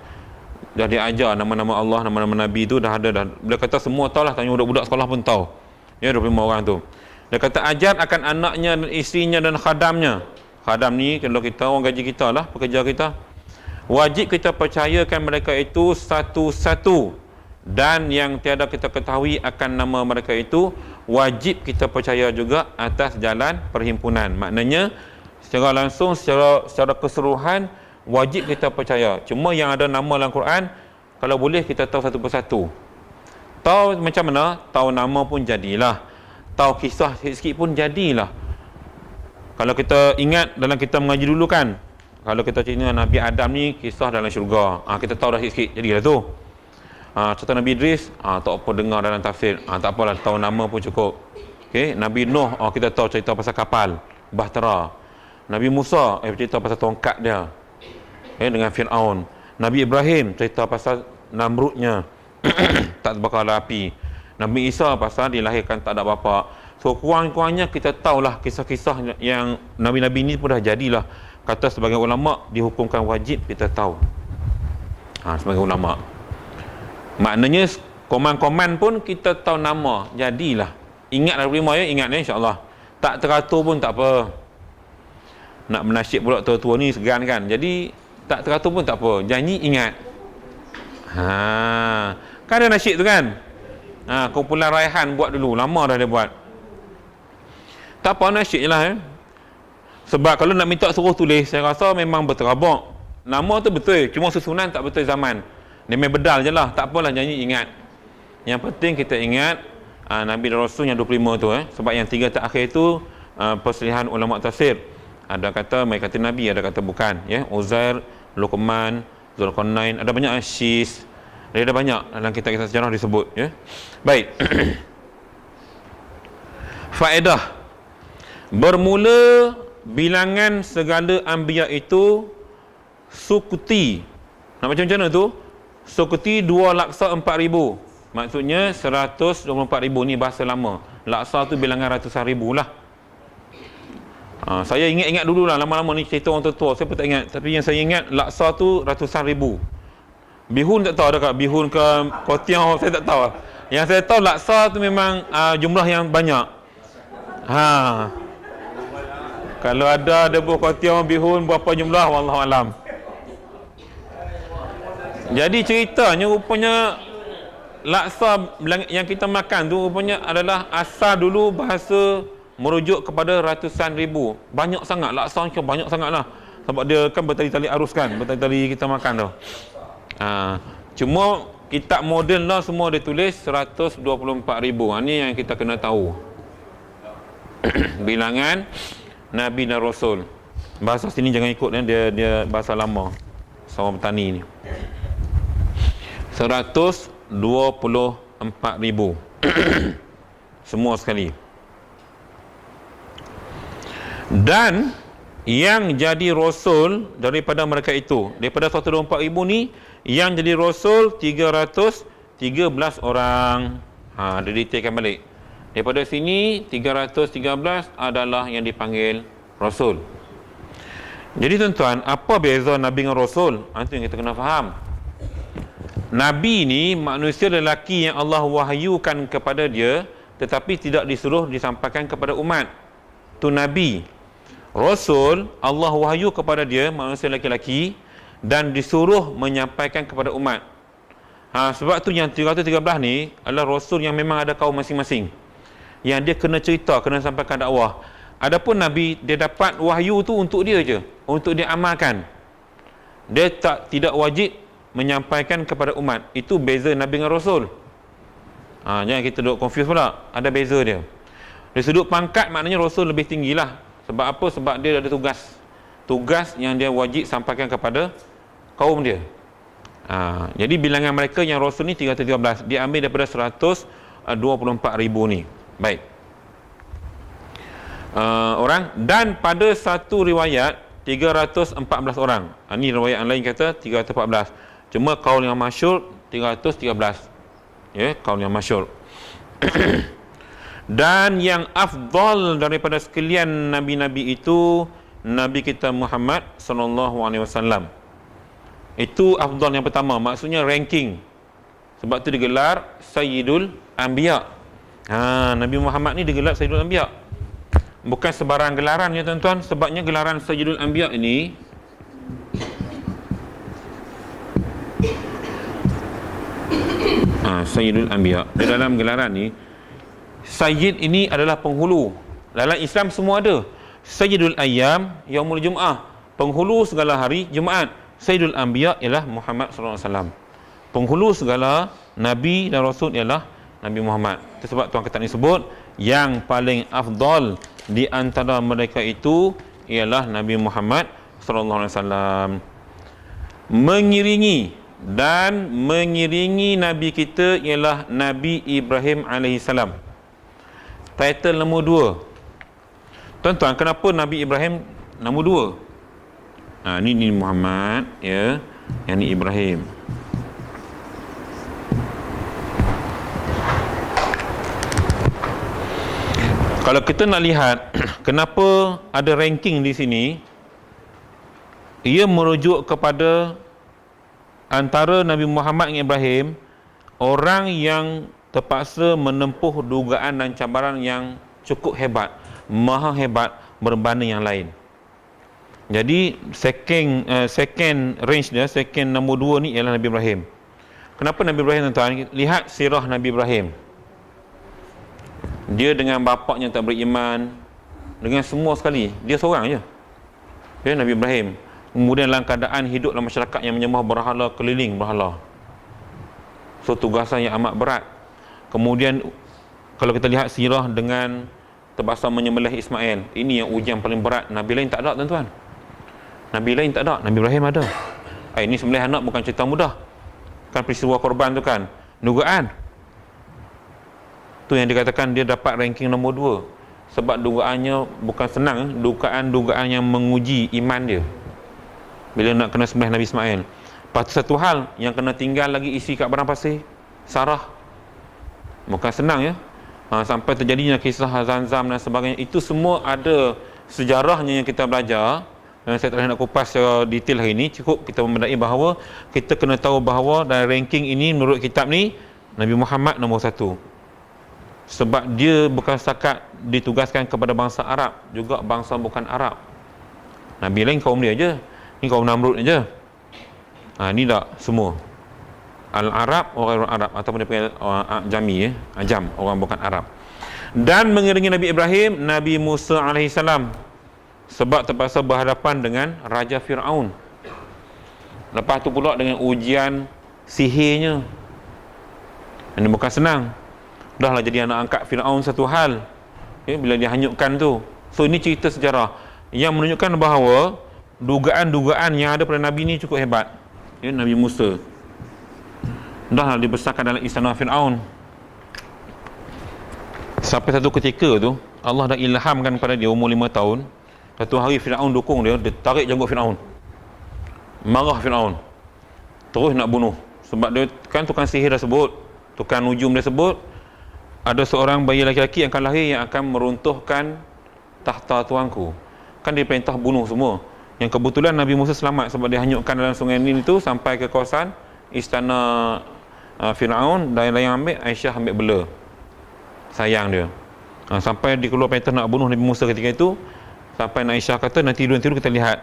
S1: dah diajar nama-nama Allah, nama-nama Nabi tu dah ada dah. Dia kata semua tahu lah, tanya budak-budak sekolah pun tahu. Ya, 25 orang tu. Dia kata ajar akan anaknya dan isterinya dan khadamnya. Khadam ni kalau kita orang gaji kita lah, pekerja kita. Wajib kita percayakan mereka itu satu-satu, dan yang tiada kita ketahui akan nama mereka itu wajib kita percaya juga atas jalan perhimpunan. Maknanya secara langsung, secara keseluruhan wajib kita percaya. Cuma yang ada nama dalam Quran, kalau boleh kita tahu satu persatu. Tahu macam mana? Tahu nama pun jadilah. Tahu kisah sikit pun jadilah. Kalau kita ingat dalam kita mengaji dulu kan, kalau kita cerita Nabi Adam ni kisah dalam syurga, kita tahu dah sikit jadilah tu. Cerita Nabi Idris, tak apa dengar dalam tafsir, tak apalah, tahu nama pun cukup. Okay? Nabi Nuh, kita tahu cerita pasal kapal Bahtera. Nabi Musa, cerita pasal tongkat dia dengan Fir'aun. Nabi Ibrahim cerita pasal Namrudnya tak terbakar api. Nabi Isa pasal dilahirkan tak ada bapa. So kurang-kurangnya kita tahulah kisah-kisah yang Nabi-Nabi ni pun dah jadilah. Kata sebagai ulama dihukumkan wajib kita tahu. Sebagai ulama, maknanya koman-koman pun kita tahu nama, jadilah. Ingat dari lima ya, ingat insya-Allah. Tak teratur pun tak apa. Nak menasyid pula tua-tua ni segan kan. Jadi tak teratur pun tak apa. Janji ingat. Kan ada nasyid tu kan. Kumpulan Raihan buat dulu, lama dah dia buat. Tak apa, nasyid je lah. Sebab kalau nak minta suruh tulis, saya rasa memang berterabak. Nama tu betul, cuma susunan tak betul zaman. Dia main bedal je lah, tak apalah, janji ingat. Yang penting kita ingat Nabi dan Rasul yang 25 tu. Sebab yang 3 terakhir tu perselihan ulama tafsir. Ada kata mereka kata Nabi, ada kata bukan. Uzair, Luqman, Zulkarnain, ada banyak. Syis, ada banyak dalam kitab-kitab sejarah disebut. Baik. Faedah. Bermula bilangan segala anbiya itu sukuti. Nak macam mana tu? Sukuti 2 laksa 4,000. Maksudnya 124,000 ni bahasa lama. Laksa tu bilangan ratusan ribu lah. Saya ingat-ingat dulu lah, lama-lama ni cerita orang tua, saya pun tak ingat. Tapi yang saya ingat, laksa tu ratusan ribu. Bihun tak tahu adakah bihun ke kotiau, saya tak tahu. Yang saya tahu laksa tu memang jumlah yang banyak. Kalau ada buah kotiau bihun berapa jumlah, wallahualam. Jadi ceritanya rupanya laksa yang kita makan tu rupanya adalah asal dulu bahasa merujuk kepada ratusan ribu. Banyak sangat laksa ni, banyak sangat lah. Sebab dia kan bertali-tali arus kan, bertali-tali kita makan tu. Cuma kitab moden lah semua dia tulis 124,000. Ni yang kita kena tahu. Bilangan Nabi dan Rasul. Bahasa sini jangan ikut dia bahasa lama. Seorang petani ni. 124,000. Semua sekali. Dan yang jadi Rasul daripada mereka itu, daripada 124,000 ni, yang jadi Rasul 313 orang. Dia detailkan balik. Daripada sini 313 adalah yang dipanggil Rasul. Jadi tuan-tuan, apa beza Nabi dengan Rasul? Itu yang kita kena faham. Nabi ni manusia lelaki yang Allah wahyukan kepada dia, tetapi tidak disuruh disampaikan kepada umat. Tu Nabi. Rasul, Allah wahyu kepada dia, manusia lelaki-lelaki, dan disuruh menyampaikan kepada umat. Sebab tu yang 313 ni adalah Rasul yang memang ada kaum masing-masing, yang dia kena cerita, kena sampaikan dakwah. Adapun Nabi, dia dapat wahyu tu untuk dia je, untuk dia amalkan. Dia tidak wajib menyampaikan kepada umat. Itu beza Nabi dengan Rasul. Jangan kita duduk confuse pula. Ada beza dia. Dari sudut pangkat maknanya Rasul lebih tinggi lah. Sebab apa? Sebab dia ada tugas. Tugas yang dia wajib sampaikan kepada kaum dia. Jadi bilangan mereka yang Rasul ni 313. Dia ambil daripada 124,000 ni. Baik. Orang. Dan pada satu riwayat 314 orang. Ini riwayat yang lain kata 314. Cuma kaul yang masyhur 313. Kaul yang masyhur. Dan yang afdal daripada sekalian nabi-nabi itu Nabi kita Muhammad sallallahu alaihi wasallam. Itu afdal yang pertama, maksudnya ranking. Sebab tu digelar Sayyidul Anbiya. Nabi Muhammad ni digelar Sayyidul Anbiya. Bukan sebarang gelaran ya tuan-tuan, sebabnya gelaran Sayyidul Anbiya ini Sayyidul Anbiya. Di dalam gelaran ni, Sayyid ini adalah penghulu. Dalam Islam semua ada. Sayyidul Ayyam, Yaumul Jum'ah, penghulu segala hari Jumaat. Sayyidul Anbiya ialah Muhammad sallallahu alaihi wasallam. Penghulu segala Nabi dan Rasul ialah Nabi Muhammad. Itu sebab tuan kata ni sebut yang paling afdal di antara mereka itu ialah Nabi Muhammad sallallahu alaihi wasallam. Mengiringi Nabi kita ialah Nabi Ibrahim alaihi salam. Title nombor 2. Tuan-tuan, kenapa Nabi Ibrahim nombor 2? Ni Muhammad, ya. Yang ni Ibrahim. Kalau kita nak lihat kenapa ada ranking di sini, ia merujuk kepada antara Nabi Muhammad dengan Ibrahim, orang yang terpaksa menempuh dugaan dan cabaran yang cukup hebat, maha hebat berbanding yang lain. Jadi second range dia, second nombor 2 ni ialah Nabi Ibrahim. Kenapa Nabi Ibrahim, tuan-tuan? Lihat sirah Nabi Ibrahim. Dia dengan bapaknya tak beriman, dengan semua sekali, dia seorang je. Dia Nabi Ibrahim. Kemudian dalam keadaan hidup dalam masyarakat yang menyembah berhala, keliling berhala. So tugasan yang amat berat. Kemudian kalau kita lihat sirah dengan terpaksa menyembelih Ismail, ini yang ujian paling berat. Nabi lain tak ada, tuan-tuan. Nabi lain tak ada, Nabi Ibrahim ada. Ini sembelih anak bukan cerita mudah. Kan peristiwa korban tu kan, dugaan. Tu yang dikatakan dia dapat ranking nombor 2. Sebab dugaannya bukan senang, dugaan yang menguji iman dia bila nak kena sembelih Nabi Ismail. Lepas tu satu hal yang kena tinggal lagi isi kat padang pasir, Sarah. Bukan senang ya. Sampai terjadinya kisah Zamzam dan sebagainya. Itu semua ada sejarahnya yang kita belajar. Saya tak nak kupas secara detail hari ini. Cukup kita memandai bahawa kita kena tahu bahawa dalam ranking ini menurut kitab ni, Nabi Muhammad nombor 1. Sebab dia bukan setakat ditugaskan kepada bangsa Arab, juga bangsa bukan Arab. Nabi lain kaum dia je, ni kaum Namrud je. Ni tak semua Al-Arab, orang Arab, ataupun dia panggil Ajami, Ajam, orang bukan Arab. Dan mengiringi Nabi Ibrahim, Nabi Musa AS, sebab terpaksa berhadapan dengan Raja Fir'aun. Lepas tu pula dengan ujian sihirnya. Ini bukan senang. Dah lah jadi anak angkat Fir'aun satu hal, bila dia hanyutkan tu. So ini cerita sejarah yang menunjukkan bahawa dugaan-dugaan yang ada pada Nabi ni cukup hebat. Nabi Musa dah lah dibesarkan dalam istana Fir'aun. Sampai satu ketika tu Allah dah ilhamkan pada dia umur 5 tahun. Satu hari Fir'aun dukung dia, dia tarik janggut Fir'aun. Marah Fir'aun, terus nak bunuh. Sebab dia kan tukang sihir dah sebut, tukang nujum dia sebut, ada seorang bayi laki-laki yang akan lahir yang akan meruntuhkan tahta tuanku. Kan dia perintah bunuh semua. Yang kebetulan Nabi Musa selamat sebab dia hanyutkan dalam sungai Nil itu sampai ke kawasan istana Fir'aun, dan yang ambil, Aisyah ambil bela. Sayang dia. Sampai dikeluar perintah nak bunuh Nabi Musa ketika itu, sampai Aisyah kata, nanti tidur kita lihat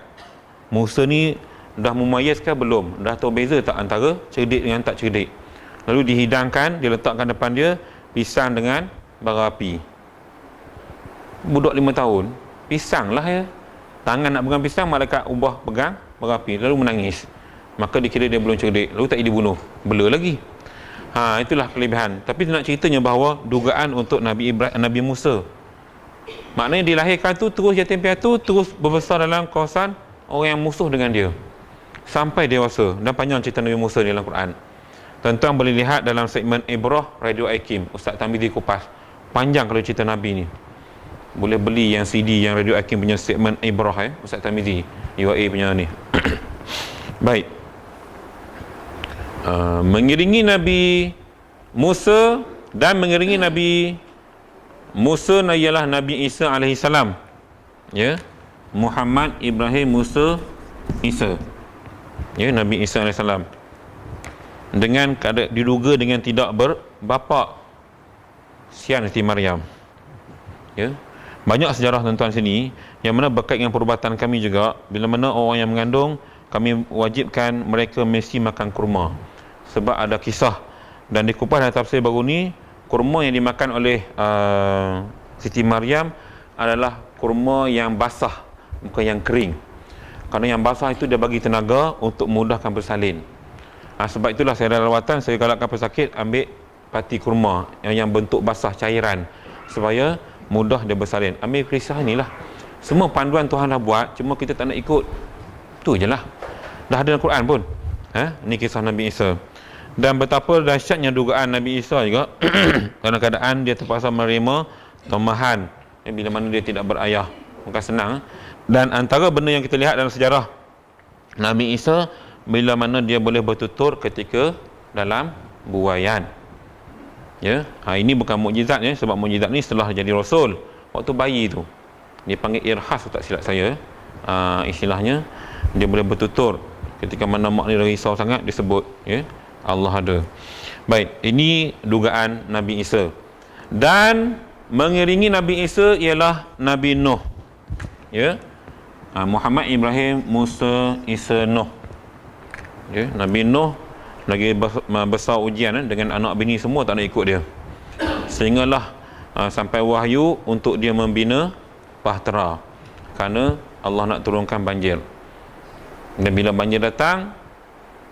S1: Musa ni dah memayas ke belum, dah tahu beza tak antara cerdik dengan tak cerdik. Lalu dihidangkan, diletakkan depan dia pisang dengan bara api. Budak 5 tahun, pisang lah ya. Tangan nak pegang pisang, malaikat ubah pegang bara api, lalu menangis. Maka dikira dia belum cerdik, lalu tak jadi bunuh, bela lagi. Itulah kelebihan. Tapi nak ceritanya bahawa dugaan untuk Nabi Musa, maknanya dilahirkan tu terus yatim piatu, terus berbesar dalam kawasan orang yang musuh dengan dia sampai dewasa. Dan panjang cerita Nabi Musa di dalam Quran. Tuan-tuan boleh lihat dalam segmen Ibrah Radio Akim, Ustaz Tamizi kupas panjang kalau cerita Nabi ni. Boleh beli yang CD yang Radio Akim punya segmen Ibrah, Ustaz Tamizi UAE punya ni. Baik. Mengiringi Nabi Musa dan mengiringi Nabi Musa ialah Nabi Isa AS. Ya. Muhammad, Ibrahim, Musa, Isa. Ya, Nabi Isa AS. Dengan diduga dengan tidak berbapa, sian Siti Maryam. Ya. Banyak sejarah tuan-tuan sini yang mana berkait dengan perubatan kami juga. Bila mana orang yang mengandung, kami wajibkan mereka mesti makan kurma. Sebab ada kisah, dan dikupas dalam tafsir baru ni, kurma yang dimakan oleh Siti Maryam adalah kurma yang basah, bukan yang kering. Kerana yang basah itu dia bagi tenaga untuk mudahkan bersalin. Sebab itulah saya ada lawatan, saya galakkan pesakit ambil pati kurma yang bentuk basah cairan supaya mudah dia bersalin. Ambil kisah inilah. Semua panduan Tuhan dah buat, cuma kita tak nak ikut. Tu je lah. Dah ada dalam Quran pun. Ini kisah Nabi Isa. Dan betapa dahsyatnya dugaan Nabi Isa juga dalam keadaan dia terpaksa menerima tomahan bila mana dia tidak berayah. Bukan senang. Dan antara benda yang kita lihat dalam sejarah Nabi Isa, bila mana dia boleh bertutur ketika dalam buaian. Ya, ini bukan mukjizat ya, sebab mukjizat ni setelah jadi rasul. waktu bayi tu. Dia panggil irhas, tak silap saya. Istilahnya dia boleh bertutur ketika mana mak ni risau sangat, dia sebut ya, Allah ada. Baik, ini dugaan Nabi Isa. Dan mengiringi Nabi Isa ialah Nabi Nuh. Ya. Muhammad, Ibrahim, Musa, Isa, Nuh. Ya, Nabi Nuh lagi besar ujian dengan anak bini semua tak nak ikut dia. Sehinggalah sampai wahyu untuk dia membina bahtera kerana Allah nak turunkan banjir. Dan bila banjir datang,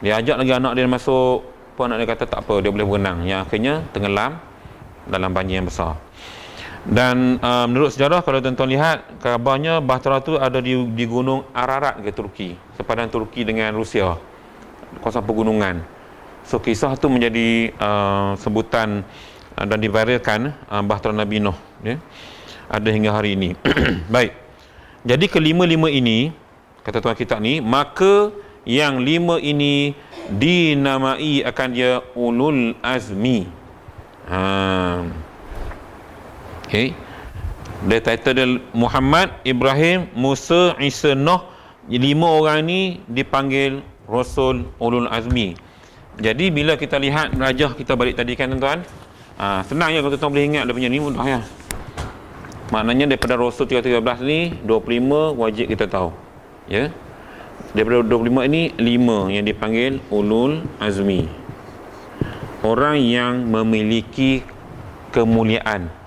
S1: dia ajak lagi anak dia masuk. Anak dia kata tak apa, dia boleh berenang. Yang akhirnya tenggelam dalam banjir yang besar. Dan menurut sejarah, kalau tuan-tuan lihat, kabarnya bahtera tu ada di gunung Ararat ke Turki, sepadan Turki dengan Rusia, kawasan pegunungan. So kisah tu menjadi sebutan dan diviralkan, bahtera Nabi Nuh ya? Ada hingga hari ini. Baik, jadi kelima-lima ini, kata tuan kitab ni, maka yang lima ini dinamai akan dia ulul azmi. Okay. Dia title dia Muhammad, Ibrahim, Musa, Isa, Nuh. Lima orang ni dipanggil Rasul ulul azmi. Jadi bila kita lihat rajah kita balik tadi kan tuan-tuan, senang ya kalau tuan-tuan boleh ingat dia punya ni mudah ya. Maknanya daripada Rasul 313 ni 25 wajib kita tahu. Ya. Daripada 25 ini 5 yang dipanggil ulul azmi. Orang yang memiliki kemuliaan.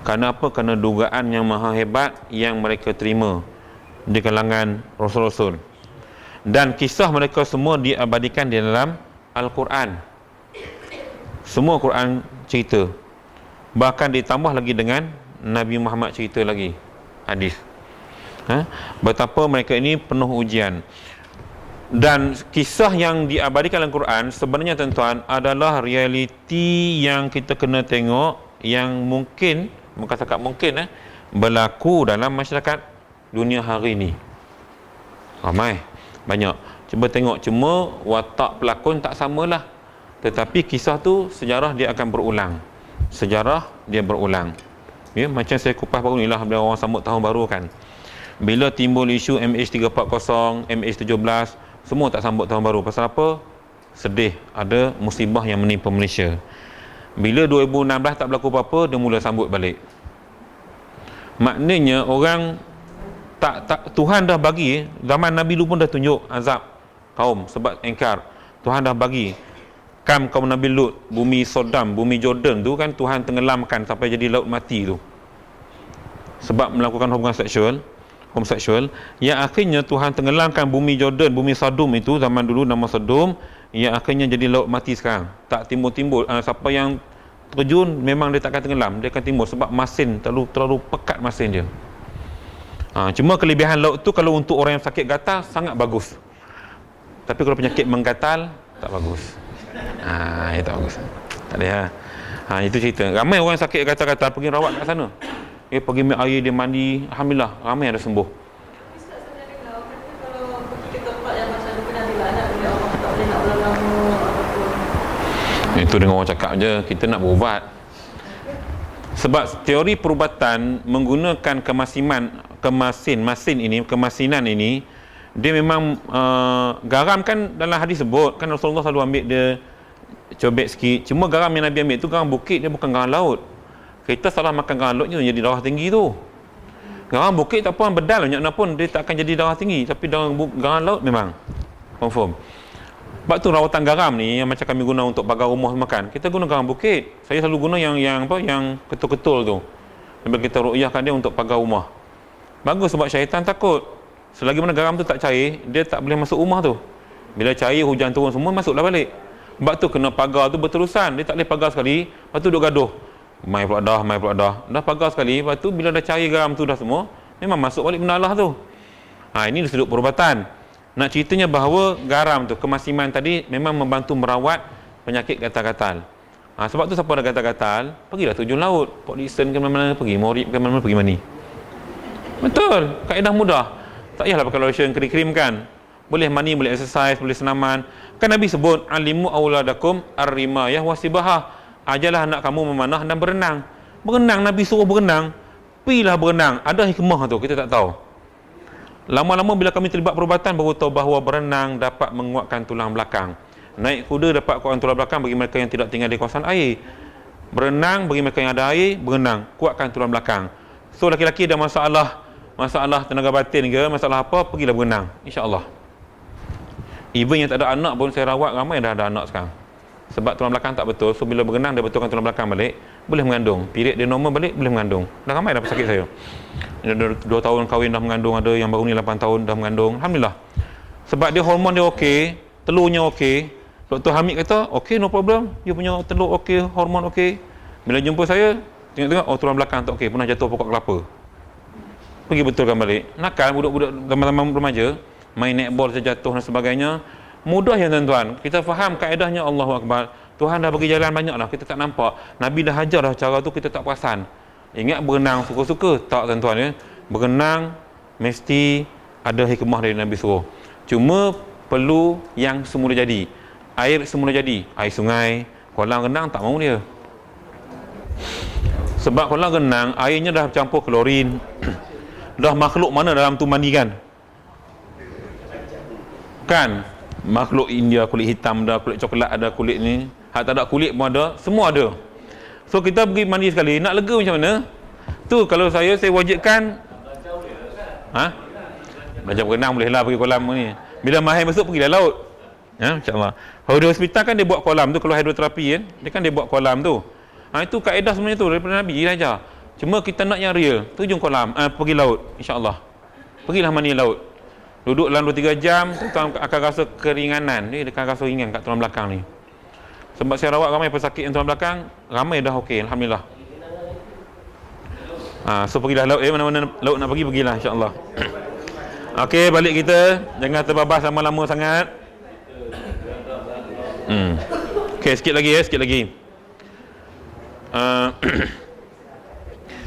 S1: Kerana apa? Kerana dugaan yang maha hebat yang mereka terima di kalangan Rasul-Rasul. Dan kisah mereka semua diabadikan di dalam Al-Quran. Semua Quran cerita. Bahkan ditambah lagi dengan Nabi Muhammad cerita lagi hadis. Betapa mereka ini penuh ujian. Dan kisah yang diabadikan dalam Quran sebenarnya tuan-tuan adalah realiti yang kita kena tengok, yang mungkin, bukan cakap mungkin berlaku dalam masyarakat dunia hari ini. Ramai, banyak. Cuba tengok, cuma watak pelakon tak samalah. Tetapi kisah tu sejarah dia akan berulang. Sejarah dia berulang. Ya, macam saya kupas baru ni lah, bila orang sambut tahun baru kan. Bila timbul isu MH340, MH17, semua tak sambut tahun baru. Pasal apa? Sedih, ada musibah yang menimpa Malaysia. Bila 2016 tak berlaku apa-apa, dia mula sambut balik. Maknanya orang Tuhan dah bagi, zaman Nabi dulu pun dah tunjuk azab kaum sebab engkar. Tuhan dah bagi. Kaum Nabi Lut, bumi Sodom, bumi Jordan tu kan Tuhan tenggelamkan sampai jadi laut mati tu. Sebab melakukan hubungan seksual, homoseksual, yang akhirnya Tuhan tenggelamkan bumi Jordan, bumi Sodom itu zaman dulu nama Sodom, yang akhirnya jadi laut mati sekarang. Tak timbul-timbul. Siapa yang terjun memang dia takkan tenggelam, dia akan timbul sebab masin terlalu pekat masin dia. Cuma kelebihan laut tu kalau untuk orang yang sakit gatal sangat bagus. Tapi kalau penyakit menggatal tak bagus. Ya tak bagus. Tak ada itu cerita. Ramai orang sakit gatal-gatal pergi rawat kat sana. Pergi ambil air, dia mandi, alhamdulillah ramai ada sembuh. Itu dengan orang cakap je, kita nak berubat. Sebab teori perubatan menggunakan kemasinan ini, dia memang garam kan dalam hadis sebut kan Rasulullah selalu ambil dia cobek sikit. Cuma garam yang Nabi ambil tu garam bukit, dia bukan garam laut. Kita salah makan garam laut je jadi darah tinggi tu. Garam bukit tak apa, bedal banyak mana pun dia tak akan jadi darah tinggi, tapi garam laut memang confirm. Sebab tu rawatan garam ni yang macam kami guna untuk pagar rumah makan, kita guna garam bukit. Saya selalu guna yang ketul-ketul tu. Sambil kita ruqyahkan dia untuk pagar rumah. Bagus sebab syaitan takut. Selagi mana garam tu tak cair, dia tak boleh masuk rumah tu. Bila cair, hujan turun semua, masuklah balik. Sebab tu kena pagar tu berterusan. Dia tak boleh pagar sekali, lepas tu duk gaduh. Mai pula dah. Dah pagar sekali, lepas tu bila dah cair garam tu dah semua, memang masuk balik menalah tu. Ini sudut perubatan. Nak ceritanya bahawa garam tu, kemasiman tadi memang membantu merawat penyakit gatal-gatal. Sebab tu siapa ada gatal-gatal, pergilah terjun laut. Port Dickson ke mana-mana pergi, Morib ke mana-mana pergi mani. Betul, kaedah mudah. Tak payahlah pakai lotion, krim-krim kan. Boleh mani, boleh exercise, boleh senaman. Kan Nabi sebut, alimu auladakum ar-rimayah wasibahah. Ajalah anak kamu memanah dan berenang. Berenang, Nabi suruh berenang. Pilah berenang. Ada hikmah tu, kita tak tahu. Lama-lama bila kami terlibat perubatan, baru tahu bahawa berenang dapat menguatkan tulang belakang. Naik kuda dapat kuatkan tulang belakang bagi mereka yang tidak tinggal di kawasan air. Berenang bagi mereka yang ada air, berenang, kuatkan tulang belakang. So laki-laki ada masalah tenaga batin ke, masalah apa, pergilah berenang, insya-Allah. Even yang tak ada anak pun saya rawat ramai dah ada anak sekarang. Sebab tulang belakang tak betul, so bila berenang dia betulkan tulang belakang balik, boleh mengandung. Period dia normal balik, boleh mengandung. Dah ramai dah pesakit saya. 2 tahun kahwin dah mengandung, ada yang baru ni 8 tahun dah mengandung. Alhamdulillah. Sebab dia hormon dia okey, telurnya okey. Dr. Hamid kata, okey, no problem. Dia punya telur okey, hormon okey. Bila jumpa saya, tengok-tengok, oh tulang belakang tak okey, pernah jatuh pokok kelapa. Pergi betulkan balik. Nakal budak-budak zaman-zaman remaja, main netball terjatuh dan sebagainya. Mudah ya tuan-tuan. Kita faham kaedahnya, Allahu Akbar. Tuhan dah bagi jalan banyak lah, kita tak nampak. Nabi dah ajar dah cara tu, kita tak perasan. Ingat berenang suka-suka? Tak tuan-tuan ya. Berenang mesti ada hikmah dari Nabi suruh. Cuma perlu yang semula jadi. Air semula jadi. Air sungai, kolam renang tak mau dia. Sebab kolam renang, airnya dah campur klorin. Dah makhluk mana dalam tu mandi kan? Kan? Makhluk India, kulit hitam dah, kulit coklat ada, kulit ni. Hak tak ada kulit pun ada, semua ada. So kita pergi mandi sekali, nak lega macam mana? Tu kalau saya wajibkan. Belajar berenang boleh lah pergi kolam ni. Bila mahir masuk, pergilah laut. Ya, insya-Allah. Kalau di hospital kan dia buat kolam tu, kalau hidroterapi kan, dia buat kolam tu. Itu kaedah sebenarnya tu daripada Nabi dia ajar. Cuma kita nak yang real, terjun kolam, pergi laut, insya-Allah. Pergilah mandi laut. Duduk dalam 2-3 jam, tuan akan rasa keringanan. Dia akan rasa ringan kat tulang belakang ni. Sebab saya rawat ramai pesakit yang tulang belakang, ramai dah okey, alhamdulillah. So pergilah laut, mana-mana laut nak pergilah insya-Allah. Okey, balik kita, jangan terbabas lama-lama sangat. Okey, sikit lagi.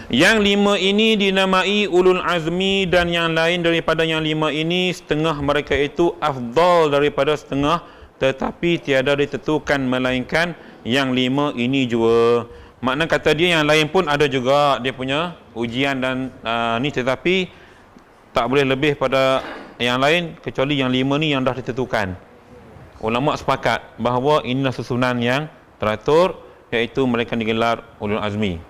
S1: Yang 5 ini dinamai ulul azmi, dan yang lain daripada yang 5 ini, setengah mereka itu afdal daripada setengah, tetapi tiada ditentukan melainkan yang 5 ini jua. Makna kata dia yang lain pun ada juga dia punya ujian dan ni, tetapi tak boleh lebih pada yang lain kecuali yang 5 ni yang dah ditentukan. Ulama sepakat bahawa inilah susunan yang teratur, iaitu mereka digelar ulul azmi.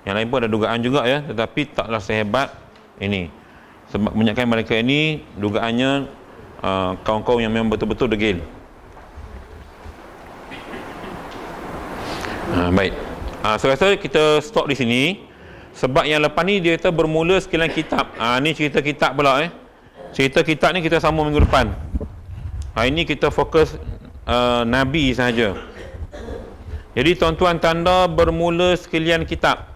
S1: Yang lain pun ada dugaan juga ya, tetapi taklah sehebat ini. Sebab kebanyakan mereka ini dugaannya kawan-kawan yang memang betul-betul degil. Baik. Saya rasa kita stop di sini. Sebab yang lepas ni dia kata bermula sekian kitab. Ni cerita kitab pula Cerita kitab ni kita sambung minggu depan. Ini kita fokus Nabi sahaja. Jadi tuan-tuan, tanda bermula sekalian kitab.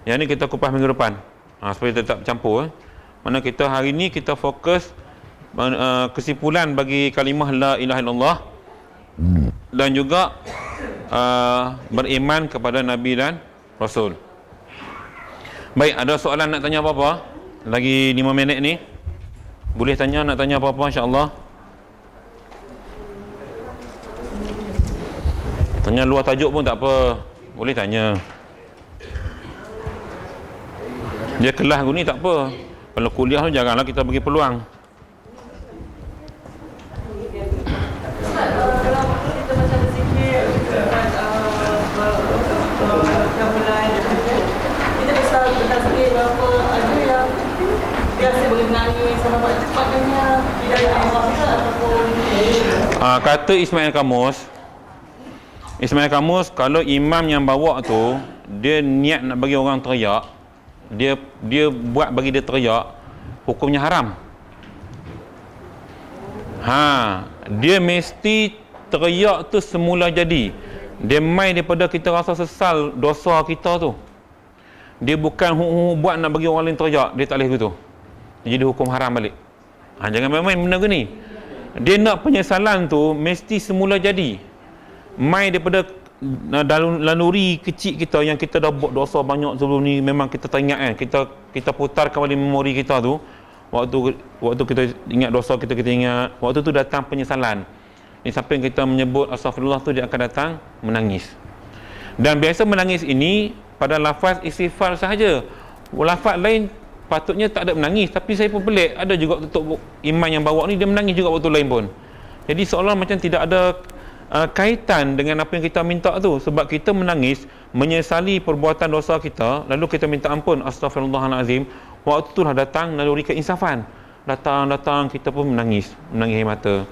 S1: Yang ni kita kupas minggu depan. Supaya tetap campur. Mana kita hari ni kita fokus kesimpulan bagi kalimah la ilaha illallah. Dan juga beriman kepada Nabi dan Rasul. Baik, ada soalan nak tanya apa-apa? Lagi 5 minit ni. Boleh tanya, nak tanya apa-apa insya-Allah. Tanya luar tajuk pun tak apa. Boleh tanya. Dia kelas aku ni tak apa. Kalau kuliah tu janganlah kita bagi peluang. Kata Ismail Kamus, kalau imam yang bawa tu dia niat nak bagi orang teriak, dia buat bagi dia teriak, hukumnya haram. Dia mesti teriak tu semula jadi. Dia mai daripada kita rasa sesal dosa kita tu. Dia bukan buat nak bagi orang lain teriak, dia tak boleh gitu. Jadi hukum haram balik. Jangan main-main benda ke ni. Dia nak penyesalan tu mesti semula jadi. Mai daripada laluri kecil kita yang kita dah buat dosa banyak sebelum ni, memang kita teringat kan, kita putar kembali memori kita tu, waktu kita ingat dosa kita ingat, waktu tu datang penyesalan. Di samping kita menyebut astagfirullah tu, dia akan datang menangis. Dan biasa menangis ini pada lafaz istighfar sahaja. lafaz lain patutnya tak ada menangis, tapi saya pun pelik, ada juga tutup iman yang bawa ni dia menangis juga waktu lain pun. Jadi seolah macam tidak ada kaitan dengan apa yang kita minta tu, sebab kita menangis menyesali perbuatan dosa kita, lalu kita minta ampun, astaghfirullahalazim, waktu itulah datang naluri keinsafan, datang kita pun menangis air mata.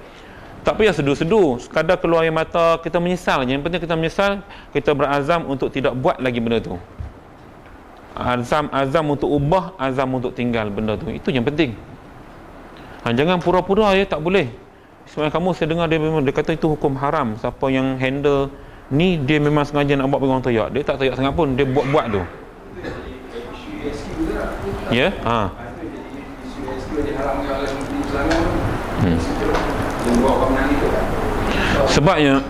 S1: Tak payah sedu-sedu, sekadar keluar air mata, kita menyesal. Yang penting kita menyesal, kita berazam untuk tidak buat lagi benda tu. Azam untuk ubah, azam untuk tinggal benda tu. Itu yang penting. Jangan pura-pura ya, tak boleh. Sebenarnya kamu saya dengar dia kata itu hukum haram. Siapa yang handle ni, dia memang sengaja nak buat pegang toyak. Dia tak toyak sangat pun, dia buat-buat tu. Ya? Sebabnya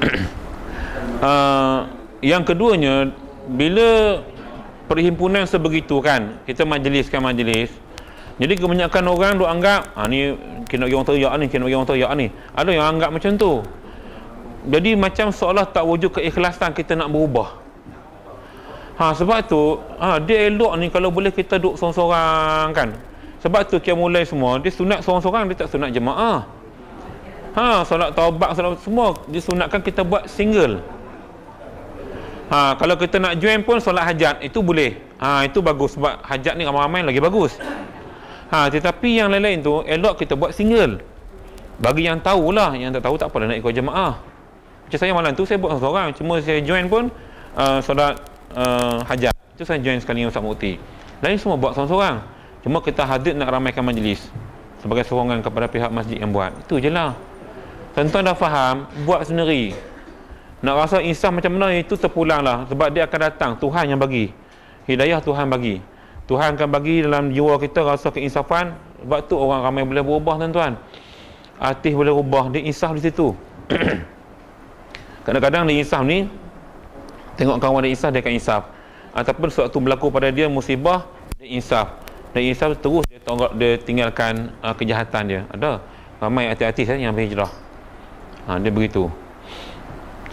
S1: yang keduanya, bila perhimpunan sebegitu kan, kita majliskan majlis, jadi kebanyakan orang duk anggap ni kena orang teriak ni, kena orang teriak ni. Ada yang anggap macam tu. Jadi macam seolah tak wujud keikhlasan kita nak berubah. Sebab tu dia elok ni kalau boleh kita duduk sorang-sorang kan. Sebab tu kita mulai semua, dia sunat sorang-sorang, dia tak sunat jemaah. Solat taubat, solat semua disunatkan kita buat single. Kalau kita nak join pun solat hajat, itu boleh. Itu bagus, sebab hajat ni ramai-ramai lagi bagus. Tetapi yang lain-lain tu elok kita buat single. Bagi yang tahulah, yang tak tahu tak apalah nak ikut jemaah. Macam saya malam tu saya buat seorang, cuma saya join pun solat hajat. Itu saya join sekali dengan Ustaz Mukti. Lain semua buat seorang-seorang. Cuma kita hadir nak ramaikan majlis sebagai sokongan kepada pihak masjid yang buat. Itu je lah. Tuan-tuan dah faham, buat sendiri. Nak rasa insaf macam mana, itu terpulang lah. Sebab dia akan datang, Tuhan yang bagi. Hidayah Tuhan bagi. Tuhan akan bagi dalam jiwa kita rasa keinsafan. Sebab tu orang ramai boleh berubah, tuan-tuan. Artis boleh ubah, dia insaf di situ. Kadang-kadang dia insaf ni, tengok kawan dia insaf, dia akan insaf. Ataupun sewaktu berlaku pada dia musibah, dia insaf. Dan insaf terus dia tinggalkan kejahatan dia. Ada ramai artis-artis yang berhijrah. Dia begitu.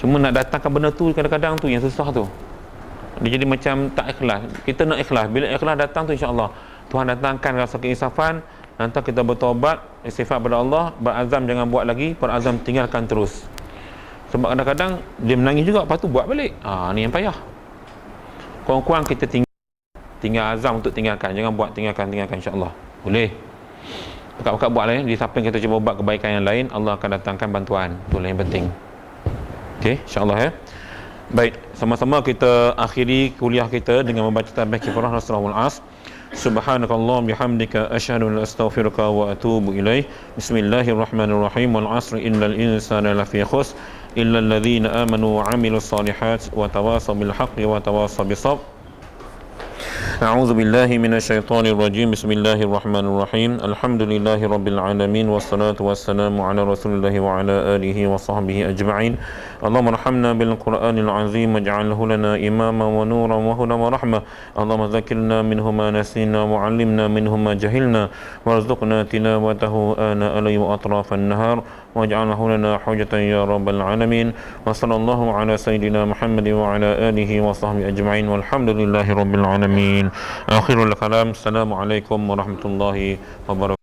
S1: Cuma nak datangkan benda tu kadang-kadang tu yang susah tu. Dia jadi macam tak ikhlas. Kita nak ikhlas. Bila ikhlas datang tu, insya-Allah Tuhan datangkan rasa keinsafan. Nanti kita bertaubat, istighfar pada Allah, berazam jangan buat lagi, berazam tinggalkan terus. Sebab kadang-kadang dia menangis juga, lepas tu buat balik. Ni yang payah. Kurang-kurang kita tinggal azam untuk tinggalkan. Jangan buat, tinggalkan insya-Allah. Boleh. Pekat-pekat buat lain, di samping kita cuba buat kebaikan yang lain, Allah akan datangkan bantuan. Itulah yang penting. Okey, insya-Allah ya. Baik, sama-sama kita akhiri kuliah kita dengan membaca tasbih kifarah Rasulul As. Subhanakallahumma bihamdika asyhadu an la astaghfiruka wa atubu ilaik. Bismillahirrahmanirrahim. Wal 'asri innal insana lafi khusr illa alladhina amanu wa 'amilus solihat wa tawasaw bil haqqi wa tawasaw bis sabr. أعوذ بالله من الشيطان الرجيم بسم الله الرحمن الرحيم الحمد لله رب العالمين والصلاة والسلام على رسول الله وعلى آله وصحبه أجمعين اللهم ارحمنا بالقرآن العظيم واجعله لنا إماما ونورا وهدى ورحمة اللهم ذكرنا منه ما نسينا وعلمنا منه ما جهلنا وارزقنا تلاوته آناء الليل وأطراف النهار واجعله لنا حجة يا رب العالمين وصلى الله على سيدنا محمد وعلى آله وصحبه أجمعين والحمد لله رب العالمين آخر الكلام السلام عليكم ورحمة الله وبركاته.